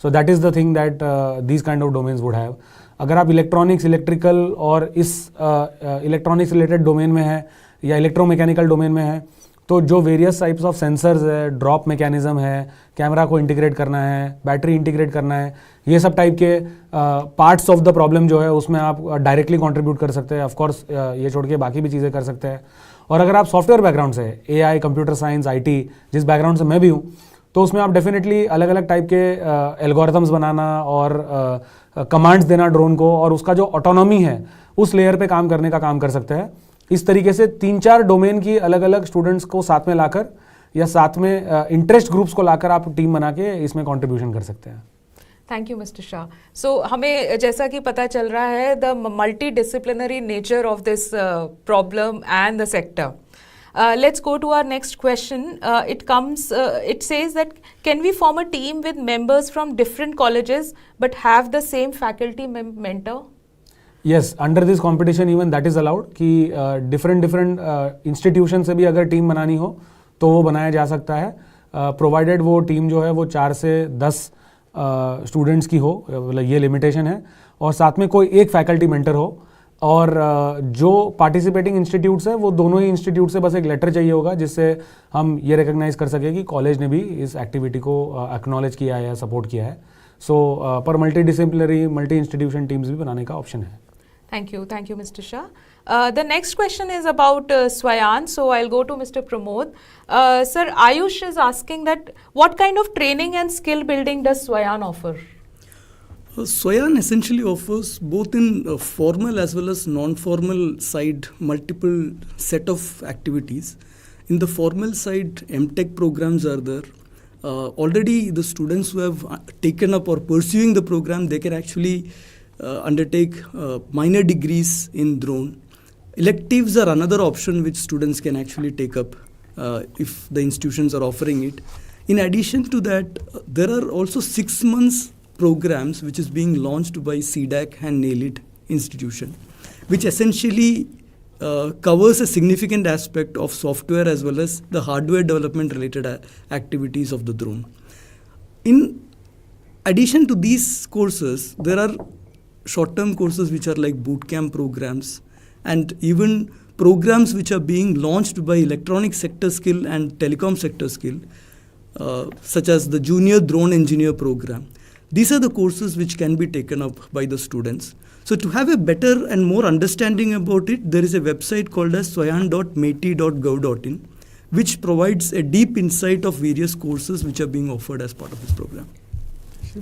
Speaker 4: So that is the thing that these kind of domains would have. अगर आप इलेक्ट्रॉनिक्स, इलेक्ट्रिकल और इस इलेक्ट्रॉनिक्स रिलेटेड डोमेन में है या इलेक्ट्रोमैकेनिकल डोमेन में है, तो जो वेरियस टाइप्स ऑफ सेंसर्स है, ड्रॉप मैकेनिज्म है, कैमरा को इंटीग्रेट करना है, बैटरी इंटीग्रेट करना है, ये सब टाइप के पार्ट्स ऑफ द प्रॉब्लम जो है उसमें आप डायरेक्टली कंट्रीब्यूट कर सकते हैं. ऑफ कोर्स ये छोड़ के बाकी भी चीज़ें कर सकते हैं. और अगर आप सॉफ्टवेयर बैकग्राउंड से, AI, कंप्यूटर साइंस, IT, जिस बैकग्राउंड से मैं भी हूँ, तो उसमें आप डेफिनेटली अलग अलग टाइप के एल्गोरिथम्स बनाना और कमांड्स देना ड्रोन को, और उसका जो ऑटोनॉमी है उस लेयर पे काम करने का काम कर सकते हैं. इस तरीके से 3-4 डोमेन की अलग अलग स्टूडेंट्स को साथ में लाकर या साथ में इंटरेस्ट ग्रुप्स को लाकर आप टीम बना के इसमें कंट्रीब्यूशन कर सकते हैं.
Speaker 1: Thank you mister Shah. So हमें जैसा कि पता चल रहा है the multi disciplinary nature of this problem and the sector. Let's go to our next question. It says that can we form a team with members from different colleges but have the same faculty mentor?
Speaker 4: Yes, under this competition even that is allowed कि different institution से भी अगर team बनानी हो तो वो बनाया जा सकता है, provided वो टीम जो है वो 4 से 10 स्टूडेंट्स की हो, मतलब ये लिमिटेशन है, और साथ में कोई एक फैकल्टी मेंटर हो. और जो पार्टिसिपेटिंग इंस्टीट्यूट्स है वो दोनों ही इंस्टीट्यूट से बस एक लेटर चाहिए होगा जिससे हम ये रिकग्नाइज कर सके कि कॉलेज ने भी इस एक्टिविटी को एक्नॉलेज किया है या सपोर्ट किया है. सो पर multi disciplinary, multi institution teams भी बनाने का ऑप्शन है.
Speaker 1: Thank you mister Shah. The next question is about SwaYaan, so I'll go to Mr. Pramod. Sir, Ayush is asking that what kind of training and skill building does SwaYaan offer?
Speaker 7: SwaYaan essentially offers both in formal as well as non-formal side multiple set of activities. In the formal side, MTech programs are there. Already the students who have taken up or pursuing the program, they can actually undertake minor degrees in drone. Electives are another option which students can actually take up if the institutions are offering it. In addition to that, there are also 6 months programs which is being launched by CDAC and NAILIT institution, which essentially covers a significant aspect of software as well as the hardware development related activities of the drone. In addition to these courses, there are short-term courses which are like bootcamp programs and even programs which are being launched by electronic sector skill and telecom sector skill, such as the Junior Drone Engineer program. These are the courses which can be taken up by the students. So to have a better and more understanding about it, there is a website called as swayaan.meity.gov.in, which provides a deep insight of various courses which are being offered as part of this program.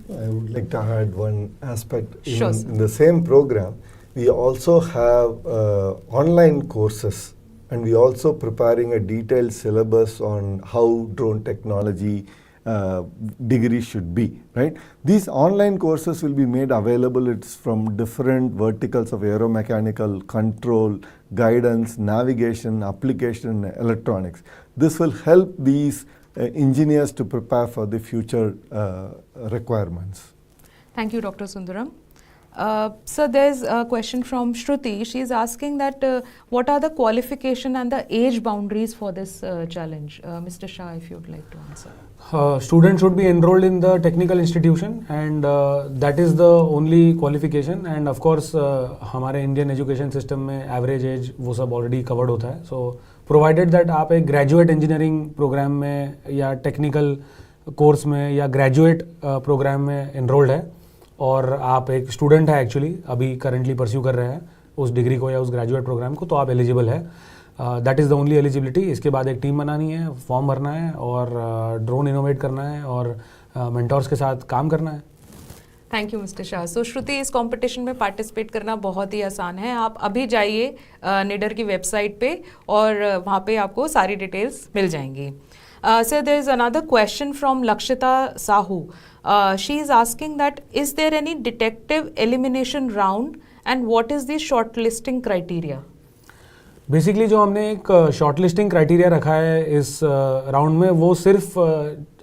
Speaker 5: I would like to add one aspect.
Speaker 1: Sure,
Speaker 5: In the same program, we also have online courses, and we also preparing a detailed syllabus on how drone technology degree should be, right? These online courses will be made available. It's from different verticals of aeromechanical, control, guidance, navigation, application, electronics. This will help these engineers to prepare for the future requirements.
Speaker 1: Thank you, Dr. Sundaram. So there's a question from Shruti. She's asking that what are the qualification and the age boundaries for this challenge? Mr. Shah, if you'd like to answer.
Speaker 4: Students should be enrolled in the technical institution, and that is the only qualification. And of course, हमारे Indian education system में average age वो सब already covered होता है. So provided that आप एक graduate engineering program में या technical course में या graduate program में enrolled है, और आप एक स्टूडेंट है एक्चुअली अभी करंटली परस्यू कर रहे हैं उस डिग्री को या उस ग्रेजुएट प्रोग्राम को, तो आप एलिजिबल है. That is the only eligibility. इसके बाद एक टीम बनानी है, फॉर्म भरना है और ड्रोन इनोवेट करना है और मेंटोर्स के साथ काम करना है.
Speaker 1: Thank you mister Shah. So Shruti, इस कंपटीशन में पार्टिसिपेट करना बहुत ही आसान है. आप अभी जाइए निडर की वेबसाइट पे और वहाँ पे आपको सारी डिटेल्स मिल जाएंगी. So there is another question from Lakshita Sahu. She is asking that is there any detective elimination round and what is the shortlisting criteria?
Speaker 4: Basically जो हमने एक शॉर्टलिस्टिंग क्राइटेरिया रखा है इस राउंड में, वो सिर्फ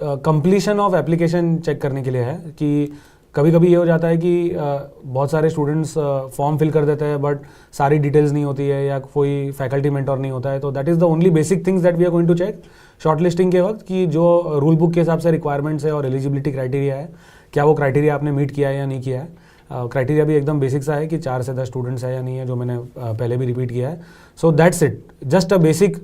Speaker 4: कंप्लीशन ऑफ एप्लीकेशन चेक करने के लिए है. कि कभी कभी ये हो जाता है कि बहुत सारे स्टूडेंट्स फॉर्म फिल कर देते हैं बट सारी डिटेल्स नहीं होती है या कोई फैकल्टी मेंटोर नहीं होता है. तो that is the only basic things that we are going to check shortlisting के वक्त, कि जो रूल बुक के हिसाब से रिक्वायरमेंट्स है और एलिजिबिलिटी क्राइटेरिया है, क्या वो क्राइटेरिया आपने मीट किया है या नहीं किया है. क्राइटेरिया भी एकदम बेसिक सा है कि 4 से 10 स्टूडेंट्स है या नहीं है, जो मैंने पहले भी रिपीट किया है. So that's it, just a basic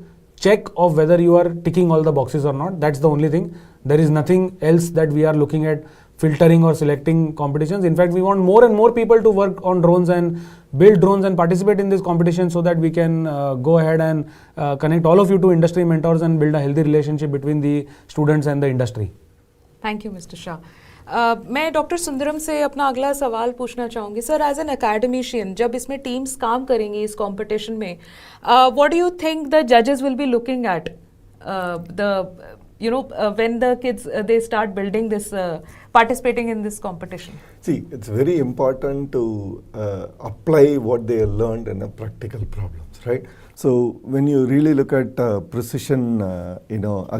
Speaker 4: check of whether you are ticking all the boxes or not. That's the only thing. There is nothing else that we are looking at filtering or selecting competitions. In fact, we want more and more people to work on drones and build drones and participate in this competition so that we can go ahead and connect all of you to industry mentors and build a healthy relationship between the students and the industry.
Speaker 1: Thank you, Mr. Shah. मैं doctor Sundaram से अपना अगला सवाल पूछना चाहूँगी. Sir, as an academician, जब इसमें teams काम करेंगी इस कंपटीशन में, what do you think the जजेस will be looking at when the kids they start building this participating in this competition?
Speaker 5: See, it's very important to apply what they learned in a practical problems, right? So when you really look at precision,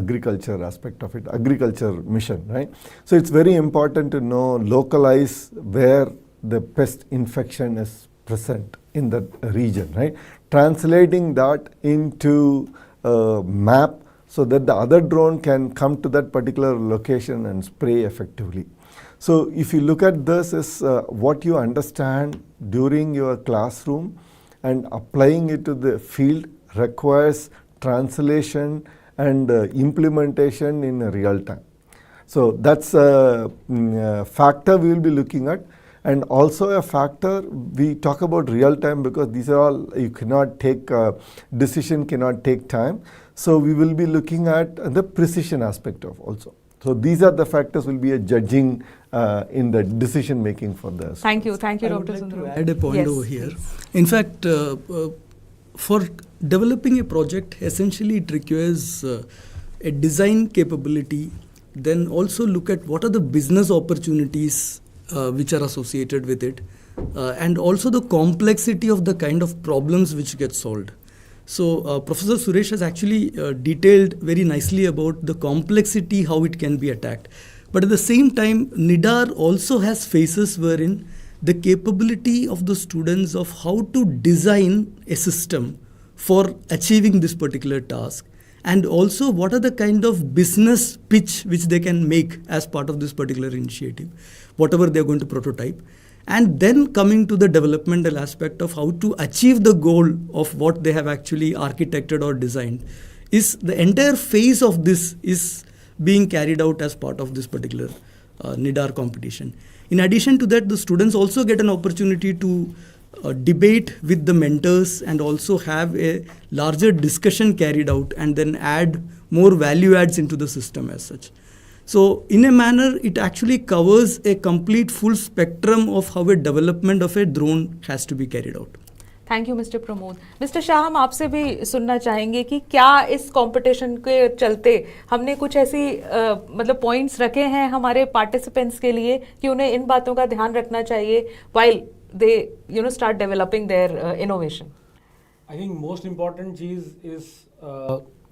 Speaker 5: agriculture aspect of it, agriculture mission, right? So it's very important to know, localize where the pest infection is present in that region, right? Translating that into a map so that the other drone can come to that particular location and spray effectively. So if you look at this as what you understand during your classroom, and applying it to the field requires translation and implementation in real time. So that's a factor we will be looking at. And also a factor, we talk about real time because these are all, you cannot take, decision cannot take time. So we will be looking at the precision aspect of also. So these are the factors will be a judging in the decision making for this.
Speaker 1: Thank you,
Speaker 7: I
Speaker 1: Dr.
Speaker 7: would like
Speaker 1: Sundaram.
Speaker 7: to add a point
Speaker 1: Yes,
Speaker 7: over here.
Speaker 1: please.
Speaker 7: In fact, for developing a project, essentially it requires a design capability, then also look at what are the business opportunities which are associated with it, and also the complexity of the kind of problems which get solved. So Professor Suresh has actually detailed very nicely about the complexity, how it can be attacked. But at the same time, NIDAR also has phases wherein the capability of the students of how to design a system for achieving this particular task, and also what are the kind of business pitch which they can make as part of this particular initiative, whatever they're going to prototype. And then coming to the developmental aspect of how to achieve the goal of what they have actually architected or designed, is the entire phase of this is being carried out as part of this particular NIDAR competition. In addition to that, the students also get an opportunity to debate with the mentors and also have a larger discussion carried out and then add more value adds into the system as such. So in a manner, it actually covers a complete full spectrum of how a development of a drone has to be carried out.
Speaker 1: Thank you mister Pramod. Mister Shah, हम आपसे भी सुनना चाहेंगे कि क्या इस competition के चलते हमने कुछ ऐसी मतलब पॉइंट्स रखे हैं हमारे पार्टिसिपेंट्स के लिए कि उन्हें इन बातों का ध्यान रखना चाहिए while they start developing their innovation.
Speaker 4: I think most important चीज़ इस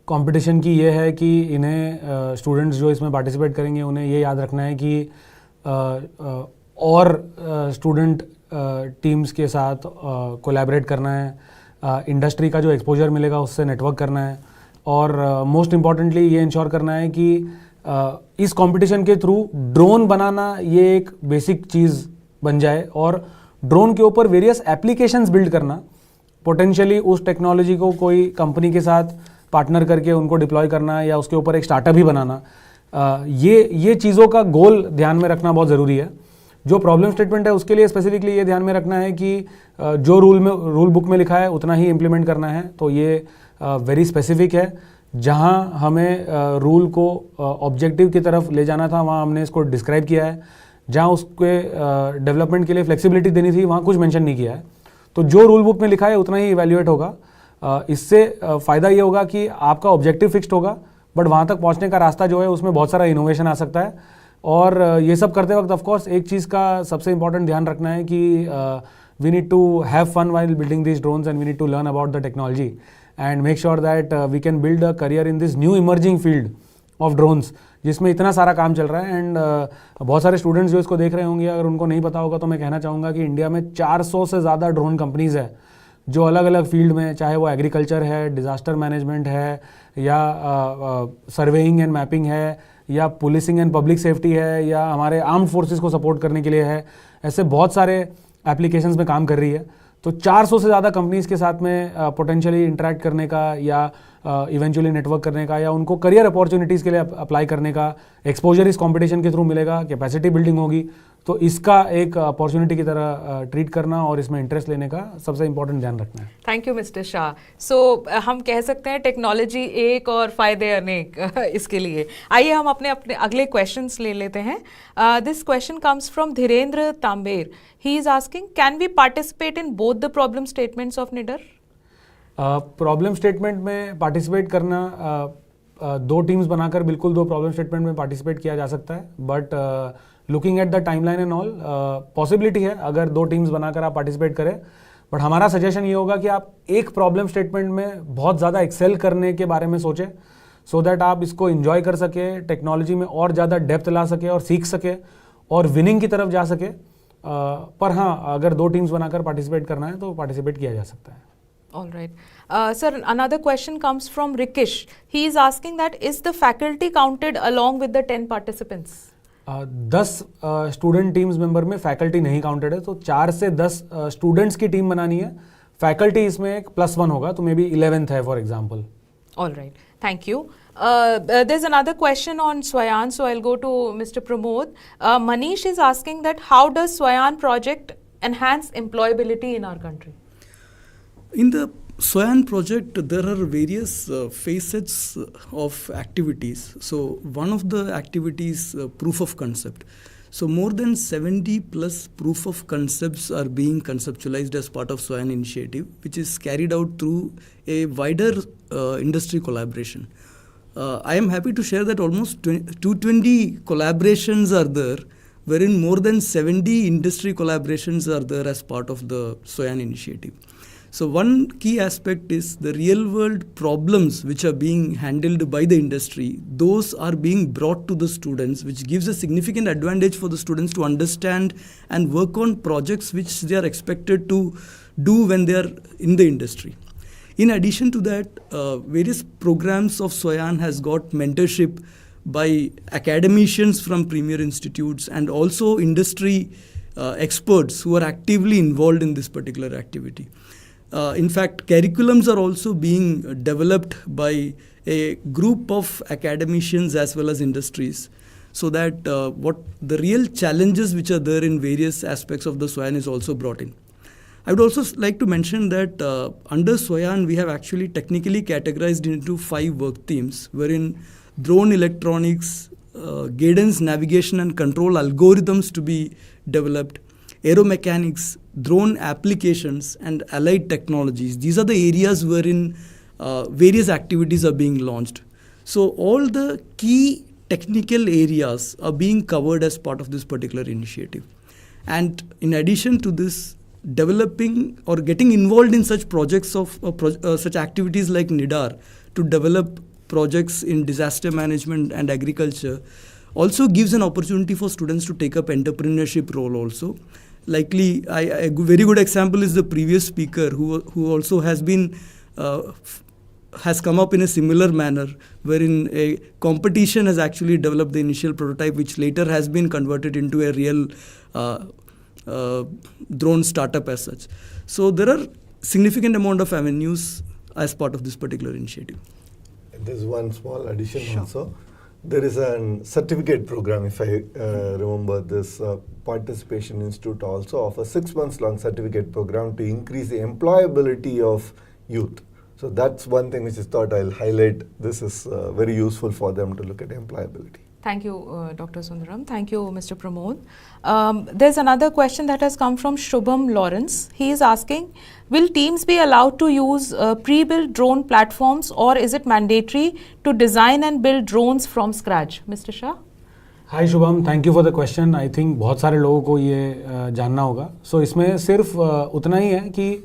Speaker 4: कंपटीशन की ये है कि इन्हें स्टूडेंट्स जो इसमें पार्टिसिपेट करेंगे उन्हें ये याद रखना है कि और स्टूडेंट टीम्स के साथ कोलैबोरेट करना है, इंडस्ट्री का जो एक्सपोजर मिलेगा उससे नेटवर्क करना है, और मोस्ट इम्पॉर्टेंटली ये इंश्योर करना है कि इस कंपटीशन के थ्रू ड्रोन बनाना ये एक बेसिक चीज़ बन जाए और ड्रोन के ऊपर वेरियस एप्लीकेशंस बिल्ड करना, पोटेंशियली उस टेक्नोलॉजी को कोई कंपनी के साथ पार्टनर करके उनको डिप्लॉय करना या उसके ऊपर एक स्टार्टअप ही बनाना, ये चीज़ों का गोल ध्यान में रखना बहुत ज़रूरी है. जो प्रॉब्लम स्टेटमेंट है उसके लिए स्पेसिफिकली ये ध्यान में रखना है कि जो रूल बुक में लिखा है उतना ही इम्प्लीमेंट करना है. तो ये वेरी स्पेसिफिक है. जहाँ हमें रूल को ऑब्जेक्टिव की तरफ ले जाना था वहाँ हमने इसको डिस्क्राइब किया है. जहाँ उसके डेवलपमेंट के लिए फ्लेक्सिबिलिटी देनी थी वहाँ कुछ मेंशन नहीं किया है. तो जो रूल बुक में लिखा है उतना ही इवैल्यूएट होगा. इससे फ़ायदा ये होगा कि आपका ऑब्जेक्टिव फिक्स्ड होगा, बट वहाँ तक पहुँचने का रास्ता जो है उसमें बहुत सारा इनोवेशन आ सकता है. और ये सब करते वक्त ऑफ कोर्स एक चीज़ का सबसे इंपॉर्टेंट ध्यान रखना है कि we need to have fun while building this drones and we need to learn about the technology and make sure that we can build a career in this new emerging field of drones, जिसमें इतना सारा काम चल रहा है. And बहुत सारे students जो इसको देख रहे होंगे, अगर उनको नहीं पता होगा तो मैं कहना चाहूँगा कि इंडिया में 400 से ज़्यादा ड्रोन कंपनीज़ है जो अलग अलग फील्ड में, चाहे वो एग्रीकल्चर है, डिज़ास्टर मैनेजमेंट है, या सर्वेइंग एंड मैपिंग है, या पुलिसिंग एंड पब्लिक सेफ्टी है, या हमारे आर्म्ड फोर्सेस को सपोर्ट करने के लिए है. ऐसे बहुत सारे एप्लीकेशंस में काम कर रही है. तो 400 से ज़्यादा कंपनीज़ के साथ में पोटेंशियली इंटरेक्ट करने का या इवेंचुअली नेटवर्क करने का या उनको करियर अपॉर्चुनिटीज़ के लिए अप्लाई करने का एक्सपोजर इस कंपटीशन के थ्रू मिलेगा, कैपेसिटी बिल्डिंग होगी. तो इसका एक अपॉर्चुनिटी की तरह ट्रीट करना और इसमें इंटरेस्ट लेने का सबसे इंपॉर्टेंट ध्यान रखना है.
Speaker 1: Thank you mister Shah. So हम कह सकते हैं टेक्नोलॉजी एक और फ़ायदे अनेक इसके लिए. आइए हम अपने अगले क्वेश्चंस ले लेते हैं. This question comes from Dhirendra Tamber. He is asking, can we participate in both the problem statements of neither?
Speaker 4: Problem statement में पार्टिसिपेट करना, दो टीम्स बनाकर बिल्कुल दो प्रॉब्लम स्टेटमेंट में पार्टिसिपेट किया जा सकता है. But looking at the timeline and all, possibility है अगर दो टीम्स बनाकर आप पार्टिसिपेट करें. बट हमारा सजेशन ये होगा कि आप एक प्रॉब्लम स्टेटमेंट में बहुत ज़्यादा एक्सेल करने के बारे में सोचें, सो दैट आप इसको इन्जॉय कर सके, टेक्नोलॉजी में और ज़्यादा डेप्थ ला सके और सीख सके और विनिंग की तरफ जा सके. पर हाँ, अगर दो टीम्स बनाकर पार्टिसिपेट करना है तो पार्टिसिपेट किया जा सकता है.
Speaker 1: All right. Sir, another question comes from Rikish. He is asking that is the faculty counted along with the 10 participants?
Speaker 4: 10 student teams member में फैकल्टी नहीं काउंटेड है. तो 4 से 10 स्टूडेंट्स की टीम बनानी है. फैकल्टी इसमें एक +1 होगा, तो मे बी 11th है for example.
Speaker 1: All right, thank you. There's another question on SwaYaan, so I'll go to Mr. Pramod. Manish is asking that how does SwaYaan project enhance employability in our country?
Speaker 7: In the SwaYaan project, there are various facets of activities. So one of the activities, proof of concept. So more than 70 plus proof of concepts are being conceptualized as part of SwaYaan initiative, which is carried out through a wider industry collaboration. I am happy to share that almost 220 collaborations are there, wherein more than 70 industry collaborations are there as part of the SwaYaan initiative. So one key aspect is the real world problems which are being handled by the industry. Those are being brought to the students, which gives a significant advantage for the students to understand and work on projects which they are expected to do when they are in the industry. In addition to that, various programs of SwaYaan has got mentorship by academicians from premier institutes and also industry experts who are actively involved in this particular activity. In fact, curriculums are also being developed by a group of academicians as well as industries, so that what the real challenges which are there in various aspects of the SwaYaan is also brought in. I would also like to mention that under SwaYaan, we have actually technically categorized into 5 work themes, wherein drone electronics, guidance, navigation and control algorithms to be developed, aeromechanics, drone applications and allied technologies. These are the areas wherein various activities are being launched. So all the key technical areas are being covered as part of this particular initiative. And in addition to this, developing or getting involved in such projects of such activities like NIDAR to develop projects in disaster management and agriculture also gives an opportunity for students to take up entrepreneurship role also. Likely, a very good example is the previous speaker who also has been has come up in a similar manner, wherein a competition has actually developed the initial prototype, which later has been converted into a real drone startup as such. So there are significant amount of avenues as part of this particular initiative.
Speaker 5: There's one small addition also. There is a certificate program, if I remember. This Participation Institute also offers 6 months long certificate program to increase the employability of youth. So that's one thing which is thought I'll highlight. This is very useful for them to look at employability.
Speaker 1: Thank you, Dr. Sundaram. Thank you, Mr. Pramod. There's another question that has come from Shubham Lawrence. He is asking, will teams be allowed to use pre-built drone platforms, or is it mandatory to design and build drones from scratch? Mr. Shah?
Speaker 4: Hi Shubham, thank you for the question. I think बहुत सारे लोगों को ये जानना होगा. सो इसमें सिर्फ उतना ही है कि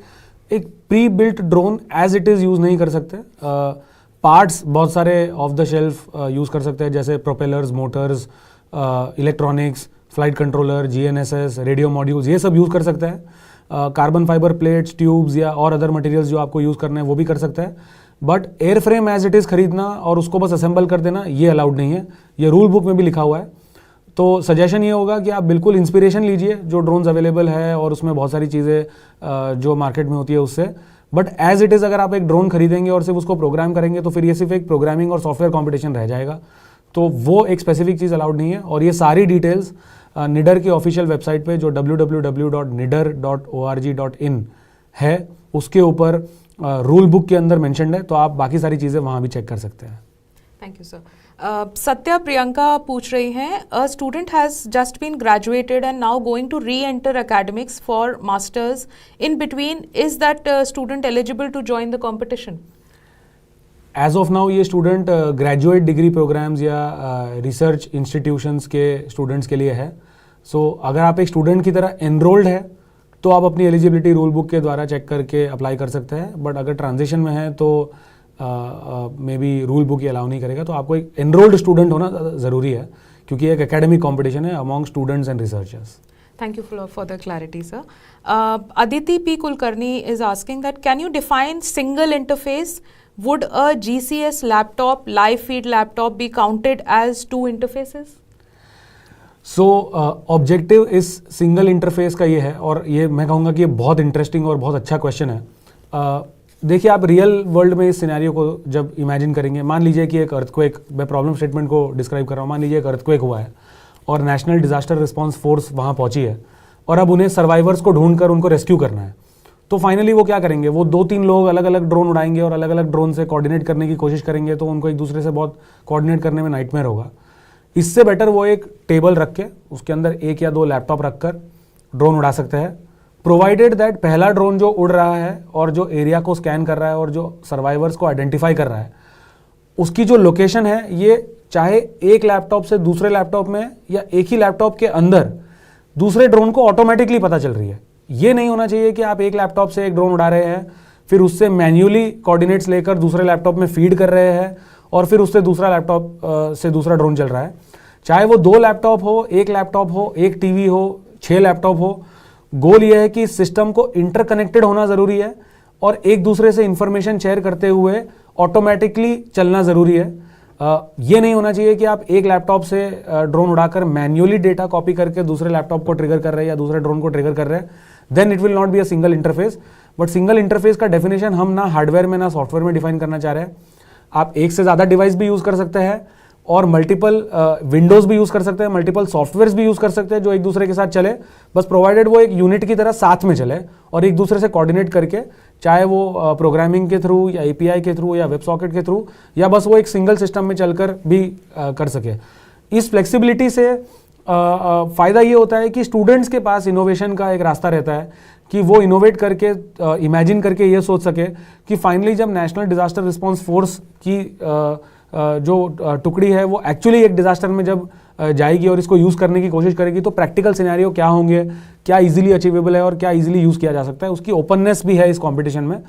Speaker 4: एक pre built drone as it is use नहीं कर सकते. पार्ट्स बहुत सारे ऑफ द शेल्फ यूज़ कर सकते हैं, जैसे propellers, Motors, electronics, flight controller, GNSS, radio modules, ये सब यूज़ कर सकते हैं. कार्बन फाइबर प्लेट्स, ट्यूब्स या और अदर मटेरियल्स जो आपको यूज़ करने हैं वो भी कर सकते हैं. But airframe as it is खरीदना और उसको बस असेंबल कर देना, ये अलाउड नहीं है. ये रूल बुक में भी लिखा हुआ है. तो सजेशन ये होगा कि आप बिल्कुल इंस्पिरेशन लीजिए जो ड्रोन्स अवेलेबल है और उसमें बहुत सारी चीज़ें जो मार्केट में होती है उससे. बट एज इट इज़ अगर आप एक ड्रोन खरीदेंगे और सिर्फ उसको प्रोग्राम करेंगे तो फिर ये सिर्फ एक प्रोग्रामिंग और सॉफ्टवेयर कॉम्पिटिशन रह जाएगा. तो वो एक स्पेसिफिक चीज़ अलाउड नहीं है. और ये सारी डिटेल्स निडर की ऑफिशियल वेबसाइट पे जो www.nidar.org.in है उसके ऊपर रूल बुक के अंदर मेंशन्ड है. तो आप बाकी सारी चीज़ें वहाँ भी चेक कर सकते हैं.
Speaker 1: Thank you sir. Satya Priyanka पूछ रही हैं, a student has just been graduated and now going to re enter academics for masters. In between, is that student eligible to join the competition?
Speaker 4: As of now ये student graduate degree programmes या research institutions के students के लिए है. सो अगर आप एक student की तरह एनरोल्ड है तो आप अपनी एलिजिबिलिटी रूल बुक के द्वारा चेक करके अप्लाई कर सकते हैं. बट अगर ट्रांजिशन में है तो मे बी रूल बुक ये अलाउ नहीं करेगा. तो आपको एक एनरोल्ड स्टूडेंट होना ज़रूरी है क्योंकि एक एकेडमिक कॉम्पिटिशन है among students and researchers.
Speaker 1: Thank you for the clarity, sir. Aditi P. Kulkarni is asking that, can you define single interface? Would a GCS laptop, live feed laptop be counted as 2 interfaces?
Speaker 4: So objective इस single interface का ये है, और ये मैं कहूँगा कि ये बहुत इंटरेस्टिंग और बहुत अच्छा क्वेश्चन है. देखिए, आप रियल वर्ल्ड में इस सिनेरियो को जब इमेजिन करेंगे, मान लीजिए कि एक अर्थक्वेक, मैं प्रॉब्लम स्टेटमेंट को डिस्क्राइब कर रहा हूँ, मान लीजिए एक अर्थक्वेक हुआ है और नेशनल डिजास्टर रिस्पांस फोर्स वहाँ पहुँची है और अब उन्हें सर्वाइवर्स को ढूंढकर उनको रेस्क्यू करना है। तो फाइनली वो क्या करेंगे, वो 2-3 लोग अलग अलग ड्रोन उड़ाएंगे और अलग अलग ड्रोन से कोऑर्डिनेट करने की कोशिश करेंगे, तो उनको एक दूसरे से बहुत कोऑर्डिनेट करने में नाइटमेयर होगा। इससे बेटर वो एक टेबल रख के उसके अंदर 1 या 2 लैपटॉप रखकर ड्रोन उड़ा सकते हैं, प्रोवाइडेड दैट पहला ड्रोन जो उड़ रहा है और जो एरिया को स्कैन कर रहा है और जो सर्वाइवर्स को आइडेंटिफाई कर रहा है, उसकी जो लोकेशन है, ये चाहे एक लैपटॉप से दूसरे लैपटॉप में या एक ही लैपटॉप के अंदर दूसरे ड्रोन को ऑटोमेटिकली पता चल रही है। ये नहीं होना चाहिए कि आप एक लैपटॉप से एक ड्रोन उड़ा रहे हैं, फिर उससे मैन्युअली कोऑर्डिनेट्स लेकर दूसरे लैपटॉप में फीड कर रहे हैं और फिर उससे दूसरा लैपटॉप से दूसरा ड्रोन चल रहा है। चाहे वो 2 लैपटॉप हो, 1 लैपटॉप हो, 1 टीवी हो, 6 लैपटॉप हो, गोल ये है कि इस सिस्टम को इंटरकनेक्टेड होना ज़रूरी है और एक दूसरे से इंफॉर्मेशन शेयर करते हुए ऑटोमेटिकली चलना ज़रूरी है। ये नहीं होना चाहिए कि आप एक लैपटॉप से ड्रोन उड़ाकर मैन्युअली डेटा कॉपी करके दूसरे लैपटॉप को ट्रिगर कर रहे हैं या दूसरे ड्रोन को ट्रिगर कर रहे हैं, then it will not be a single interface. But single interface का डेफिनेशन हम ना हार्डवेयर में ना सॉफ्टवेयर में डिफाइन करना चाह रहे हैं। आप एक से ज़्यादा डिवाइस भी यूज़ कर सकते हैं और मल्टीपल विंडोज़ भी यूज़ कर सकते हैं, मल्टीपल सॉफ्टवेयर्स भी यूज़ कर सकते हैं जो एक दूसरे के साथ चले, बस प्रोवाइडेड वो एक यूनिट की तरह साथ में चले और एक दूसरे से कोऑर्डिनेट करके, चाहे वो प्रोग्रामिंग के थ्रू या API के थ्रू या वेब सॉकेट के थ्रू या बस वो एक सिंगल सिस्टम में चलकर भी कर सके। इस फ्लेक्सिबिलिटी से फ़ायदा ये होता है कि स्टूडेंट्स के पास इनोवेशन का एक रास्ता रहता है कि वो इनोवेट करके इमेजिन करके ये सोच सके कि फाइनली जब नेशनल डिजास्टर रिस्पांस फोर्स की जो टुकड़ी है वो एक्चुअली एक डिजास्टर में जब जाएगी और इसको यूज़ करने की कोशिश करेगी, तो प्रैक्टिकल सिनेरियो क्या होंगे, क्या इजीली अचीवेबल है और क्या इजीली यूज़ किया जा सकता है, उसकी ओपननेस भी है इस कंपटीशन में।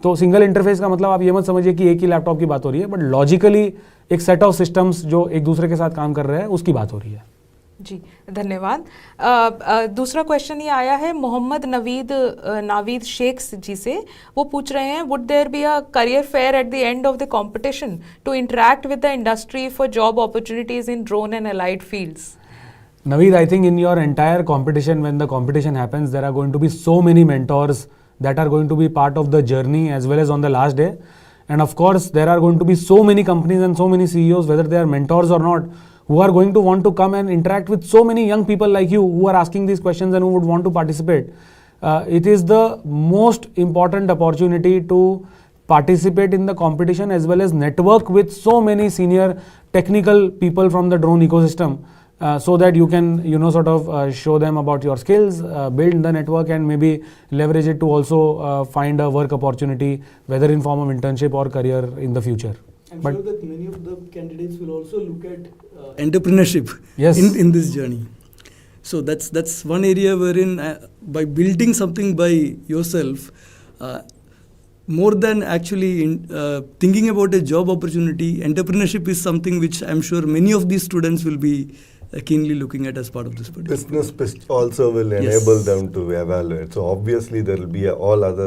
Speaker 4: तो सिंगल इंटरफेस का मतलब आप ये मत समझिए कि एक ही लैपटॉप की बात हो रही है, बट लॉजिकली एक सेट ऑफ सिस्टम्स जो एक दूसरे के साथ काम कर रहे हैं उसकी बात हो रही है।
Speaker 1: जी, धन्यवाद। दूसरा क्वेश्चन ये आया है मोहम्मद नावीद शेख जी से। वो पूछ रहे हैं, would there be a career fair at the end of the competition to interact with the industry for job opportunities in drone and allied fields?
Speaker 4: Naveed, I think in your entire competition, when the competition happens, there are going to be so many mentors that are going to be part of the journey as well as on the last day. And of course, there are going to be so many companies and so many CEOs, whether they are mentors or not, who are going to want to come and interact with so many young people like you who are asking these questions and who would want to participate. It is the most important opportunity to participate in the competition as well as network with so many senior technical people from the drone ecosystem. So that you can, sort of show them about your skills, build the network and maybe leverage it to also find a work opportunity, whether in form of internship or career in the future.
Speaker 7: I'm sure that many of the candidates will also look at entrepreneurship in this journey. So that's one area wherein by building something by yourself, more than actually thinking about a job opportunity, entrepreneurship is something which I'm sure many of these students will be keenly looking at as part of this particular
Speaker 5: business pitch also will enable them to evaluate. So obviously there will be all other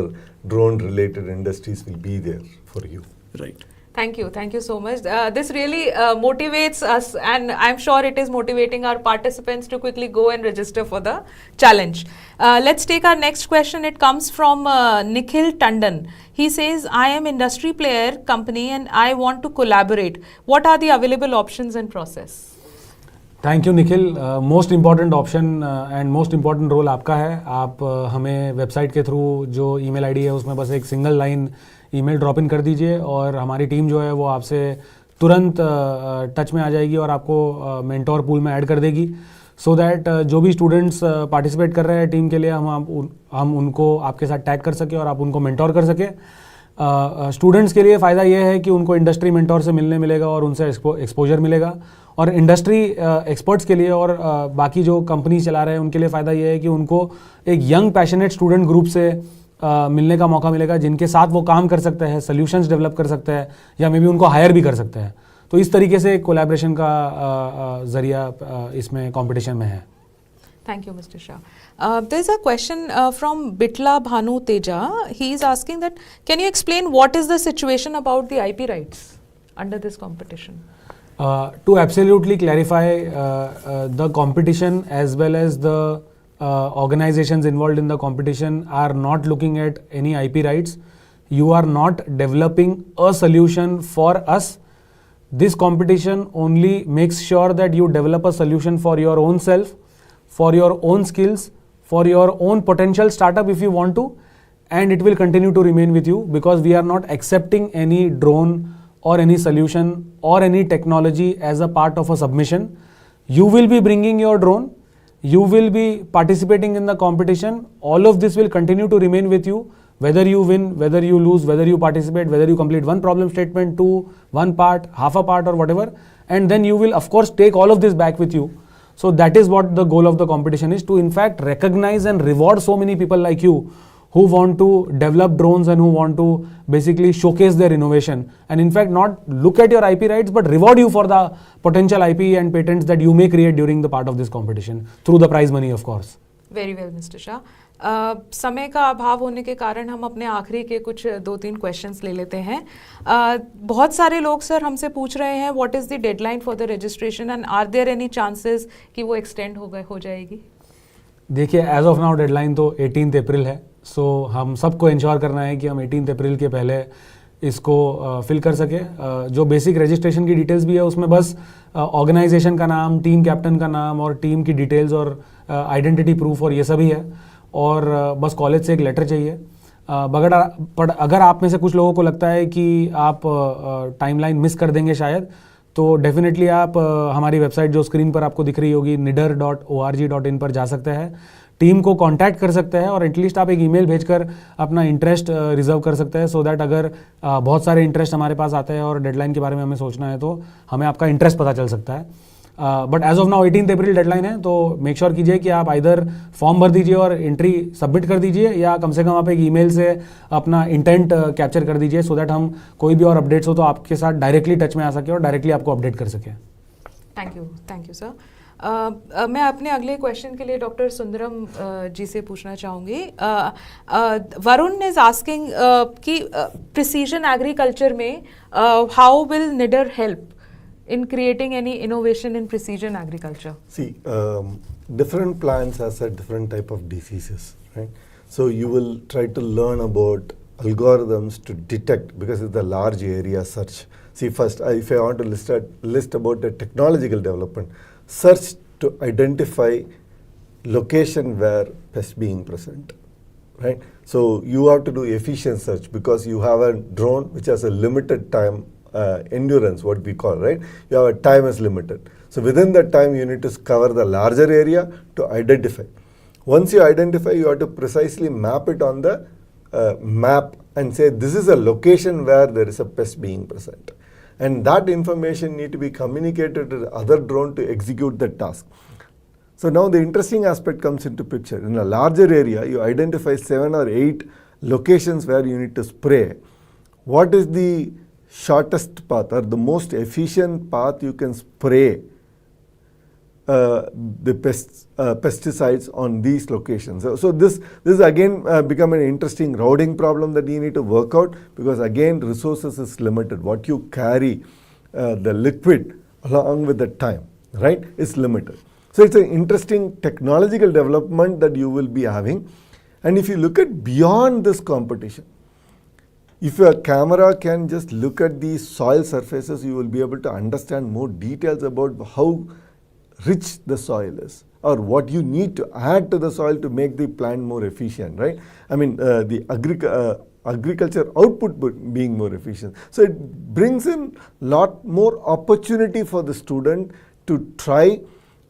Speaker 5: drone related industries will be there for you.
Speaker 7: Right.
Speaker 1: Thank you so much. This really motivates us, and I'm sure it is motivating our participants to quickly go and register for the challenge. Let's take our next question. It comes from Nikhil Tandon. He says, I am industry player company and I want to collaborate. What are the available options and process?
Speaker 4: Thank you Nikhil. Most important option and most important role आपका है। आप हमें website के through जो email ID है उसमें बस एक single line email drop in कर दीजिए और हमारी टीम जो है वो आपसे तुरंत टच में आ जाएगी और आपको मेंटोर पूल में ऐड कर देगी, सो दैट जो भी स्टूडेंट्स पार्टिसिपेट कर रहे हैं टीम के लिए हम उनको आपके साथ टैग कर सके और आप उनको मेंटोर कर सके। स्टूडेंट्स के लिए फ़ायदा ये है कि उनको इंडस्ट्री मेंटोर से मिलने मिलेगा और उनसे एक्सपोजर मिलेगा, और इंडस्ट्री एक्सपर्ट्स के लिए और बाकी जो कंपनी चला रहे हैं उनके लिए फ़ायदा ये है कि उनको एक यंग पैशनेट स्टूडेंट ग्रुप से मिलने का मौका मिलेगा जिनके साथ वो काम कर सकते हैं, सोल्यूशंस डेवलप कर सकते हैं या मे बी उनको हायर भी कर सकते हैं। तो इस तरीके से कोलैबोरेशन का ज़रिया इसमें कंपटीशन में है।
Speaker 1: Thank you, Mr. Shah. There's a question from Bitla Bhanu Teja. He is asking that, can you explain what is the situation about the IP rights under this competition?
Speaker 4: To absolutely clarify, the competition as well as the organizations involved in the competition are not looking at any IP rights. you are not developing a solution for us. This competition only makes sure that you develop a solution for your own self, for your own skills, for your own potential startup if you want to, and it will continue to remain with you, because we are not accepting any drone or any solution or any technology as a part of a submission. You will be bringing your drone, you will be participating in the competition. All of this will continue to remain with you, whether you win, whether you lose, whether you participate, whether you complete one problem statement, two, one part, half a part or whatever, and then you will of course take all of this back with you. So that is what the goal of the competition is, to in fact recognize and reward so many people like you who want to develop drones and who want to basically showcase their innovation, and in fact not look at your IP rights but reward you for the potential IP and patents that you may create during the part of this competition through the prize money of course.
Speaker 1: Very well mister Shah. समय का अभाव होने के कारण हम अपने आखिरी के कुछ 2-3 क्वेश्चंस ले लेते हैं. बहुत सारे लोग सर हमसे पूछ रहे हैं what is the deadline for the registration and are there any chances कि वो एक्सटेंड हो जाएगी?
Speaker 4: देखिए, एज ऑफ नाउ डेडलाइन तो 18 अप्रैल है. सो हम सबको इंश्योर करना है कि हम 18 अप्रैल के पहले इसको फिल कर सके. जो बेसिक रजिस्ट्रेशन की डिटेल्स भी है उसमें बस ऑर्गेनाइजेशन का नाम, टीम कैप्टन का नाम और टीम की डिटेल्स और आइडेंटिटी प्रूफ और ये सभी है, और बस कॉलेज से एक लेटर चाहिए. अगर आप में से कुछ लोगों को लगता है कि आप टाइमलाइन मिस कर देंगे शायद, तो डेफिनेटली आप हमारी वेबसाइट जो स्क्रीन पर आपको दिख रही होगी nidar.org.in पर जा सकते हैं, टीम को कांटेक्ट कर सकते हैं और एटलीस्ट आप एक ईमेल भेजकर अपना इंटरेस्ट रिजर्व कर सकते हैं, सो दैट अगर बहुत सारे इंटरेस्ट हमारे पास आते हैं और डेडलाइन के बारे में हमें सोचना है तो हमें आपका इंटरेस्ट पता चल सकता है. But as of now 18 April deadline है, तो मेक श्योर कीजिए कि आप आइदर फॉर्म भर दीजिए और एंट्री सबमिट कर दीजिए, या कम से कम आप एक ईमेल से अपना इंटेंट कैप्चर कर दीजिए, सो दैट हम कोई भी और अपडेट्स हो तो आपके साथ डायरेक्टली टच में आ सके और डायरेक्टली आपको अपडेट कर सके.
Speaker 1: Thank you sir. मैं अपने अगले क्वेश्चन के लिए डॉक्टर सुंदरम जी से पूछना चाहूँगी. वरुण इज आस्किंग कि प्रिसीजन एग्रीकल्चर में हाउ विल निडर help in creating any innovation in precision agriculture?
Speaker 5: See, different plants has a different type of diseases, right? So you will try to learn about algorithms to detect, because it's a large area search. See, first, if I want to list about the technological development, search to identify location where pest being present, right? So you have to do efficient search, because you have a drone which has a limited time endurance, what we call, right? You have a time is limited. So within that time, you need to cover the larger area to identify. Once you identify, you have to precisely map it on the map and say, this is a location where there is a pest being present. And that information need to be communicated to the other drone to execute the task. So now the interesting aspect comes into picture. In a larger area, you identify 7 or 8 locations where you need to spray. What is the shortest path or the most efficient path you can spray the pesticides on these locations? So this is again become an interesting routing problem that you need to work out, because again resources is limited. What you carry, the liquid along with the time, right, is limited. So it's an interesting technological development that you will be having. And if you look at beyond this competition, if your camera can just look at these soil surfaces, you will be able to understand more details about how rich the soil is, or what you need to add to the soil to make the plant more efficient, right? I mean, the agriculture output being more efficient. So it brings in lot more opportunity for the student to try,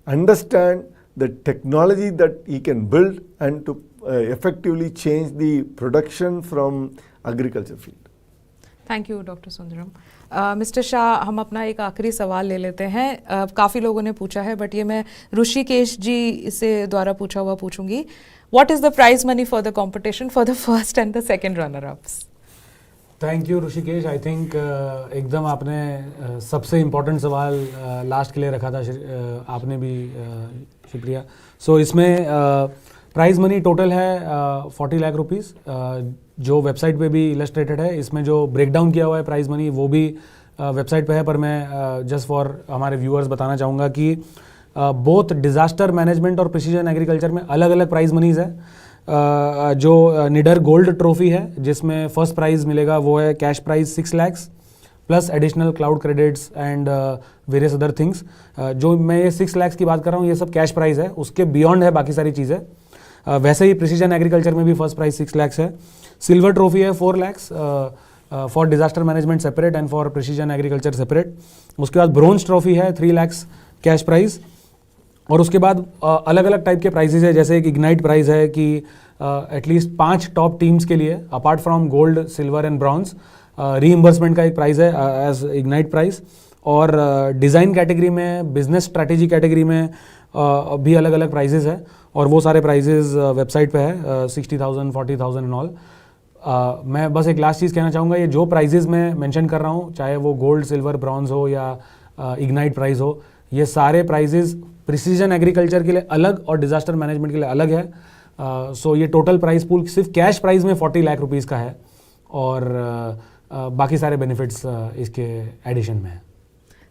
Speaker 5: understand the technology that he can build, and to effectively change the production from agriculture field.
Speaker 1: Thank you doctor Sundaram. Mister Shah, हम अपना एक आखिरी सवाल ले लेते हैं. काफ़ी लोगों ने पूछा है, बट ये मैं ऋषिकेश जी से द्वारा पूछा हुआ पूछूंगी. What is the prize money for the competition for the first and the second runner ups?
Speaker 4: Thank you Rishikesh. I think एकदम आपने सबसे इम्पोर्टेंट सवाल लास्ट के लिए रखा था, आपने भी शुक्रिया. सो इसमें प्राइज मनी टोटल है 40 लाख रुपीज़, जो वेबसाइट पे भी इलस्ट्रेटेड है. इसमें जो ब्रेकडाउन किया हुआ है प्राइज मनी वो भी वेबसाइट पे है, पर मैं जस्ट फॉर हमारे व्यूअर्स बताना चाहूँगा कि बोथ डिज़ास्टर मैनेजमेंट और प्रिसीजन एग्रीकल्चर में अलग अलग प्राइज मनीज़ है. जो निडर गोल्ड ट्रॉफी है जिसमें फर्स्ट प्राइज़ मिलेगा वो है cash prize 6 lakhs plus additional cloud credits and various other things. जो मैं ये 6 lakhs की बात कर रहा हूँ ये सब कैश प्राइज़ है, उसके बियॉन्ड है बाकी सारी चीज़ें। वैसे ही प्रिसीजन एग्रीकल्चर में भी फर्स्ट प्राइज 6 lakhs है। सिल्वर ट्रॉफी है 4 lakhs for disaster management separate and for precision agriculture separate. उसके बाद ब्रोंज ट्रॉफी है 3 lakhs कैश प्राइज। और उसके बाद अलग अलग टाइप के प्राइजेज है, जैसे एक इग्नाइट प्राइज है कि एटलीस्ट 5 टॉप टीम्स के लिए apart from gold silver and bronze reimbursement का एक प्राइज है एज इग्नाइट प्राइज। और डिज़ाइन कैटेगरी में, बिजनेस स्ट्रैटेजी कैटेगरी में भी अलग अलग प्राइजेज है और वो सारे प्राइजेज वेबसाइट पे है 60,000 40,000 एंड ऑल। मैं बस एक लास्ट चीज़ कहना चाहूँगा, ये जो प्राइजेज मैं मेंशन कर रहा हूँ चाहे वो गोल्ड सिल्वर ब्रॉन्ज हो या इग्नाइट प्राइज हो, ये सारे प्राइजेज प्रिसीजन एग्रीकल्चर के लिए अलग और डिजास्टर मैनेजमेंट के लिए अलग है। सो ये टोटल प्राइस पूल सिर्फ कैश प्राइस में 40 लाख रुपीज़ का है और बाकी सारे बेनिफिट्स इसके एडिशन में है।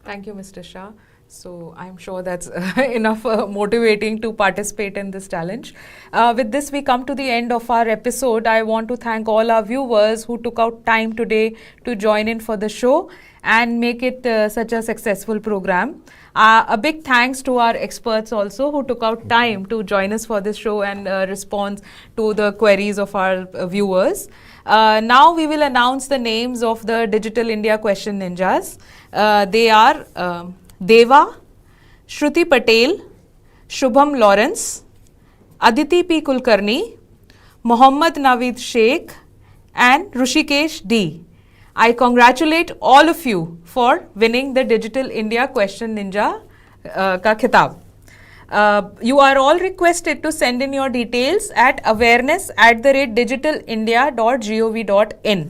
Speaker 1: Thank you, Mr. Shah. So I'm sure that's enough motivating to participate in this challenge. With this, we come to the end of our episode. I want to thank all our viewers who took out time today to join in for the show and make it such a successful program. A big thanks to our experts also who took out time to join us for this show and respond to the queries of our viewers. Now we will announce the names of the Digital India Question Ninjas. They are Deva, Shruti Patel, Shubham Lawrence, Aditi P. Kulkarni, Mohammad Naveed Sheikh and Rushikesh D. I congratulate all of you for winning the Digital India Question Ninja ka khitab. You are all requested to send in your details at awareness@digitalindia.gov.in.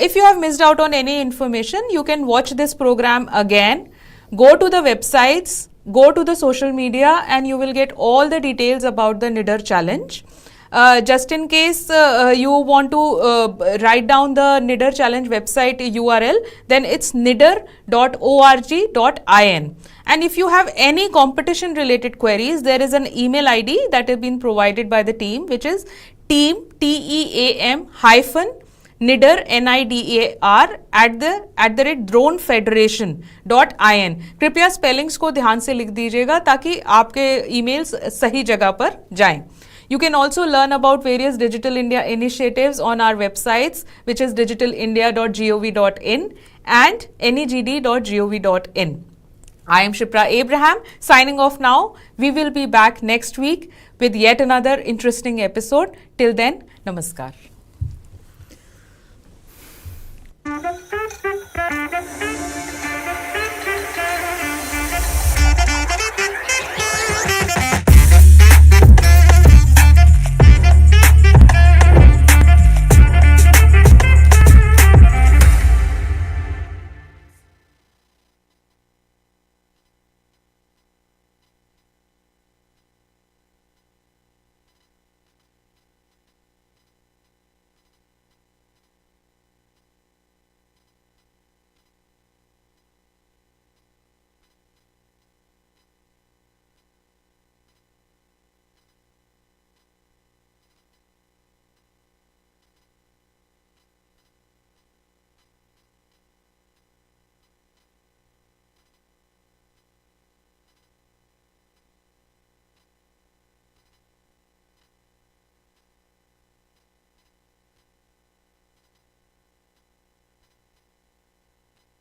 Speaker 1: If you have missed out on any information, you can watch this program again. Go to the websites, go to the social media, and you will get all the details about the NIDAR challenge. Just in case you want to write down the NIDAR challenge website URL, then it's nidar.org.in. And if you have any competition related queries, there is an email ID that has been provided by the team, which is team, TEAM hyphen NIDAR NIDAR @dronefederation.in. कृपया spellings को ध्यान से लिख दीजिएगा ताकि आपके emails सही जगह पर जाएं. You can also learn about various Digital India initiatives on our websites, which is digitalindia.gov.in and negd.gov.in. I am Shipra Abraham, signing off now. We will be back next week with yet another interesting episode. Till then, namaskar.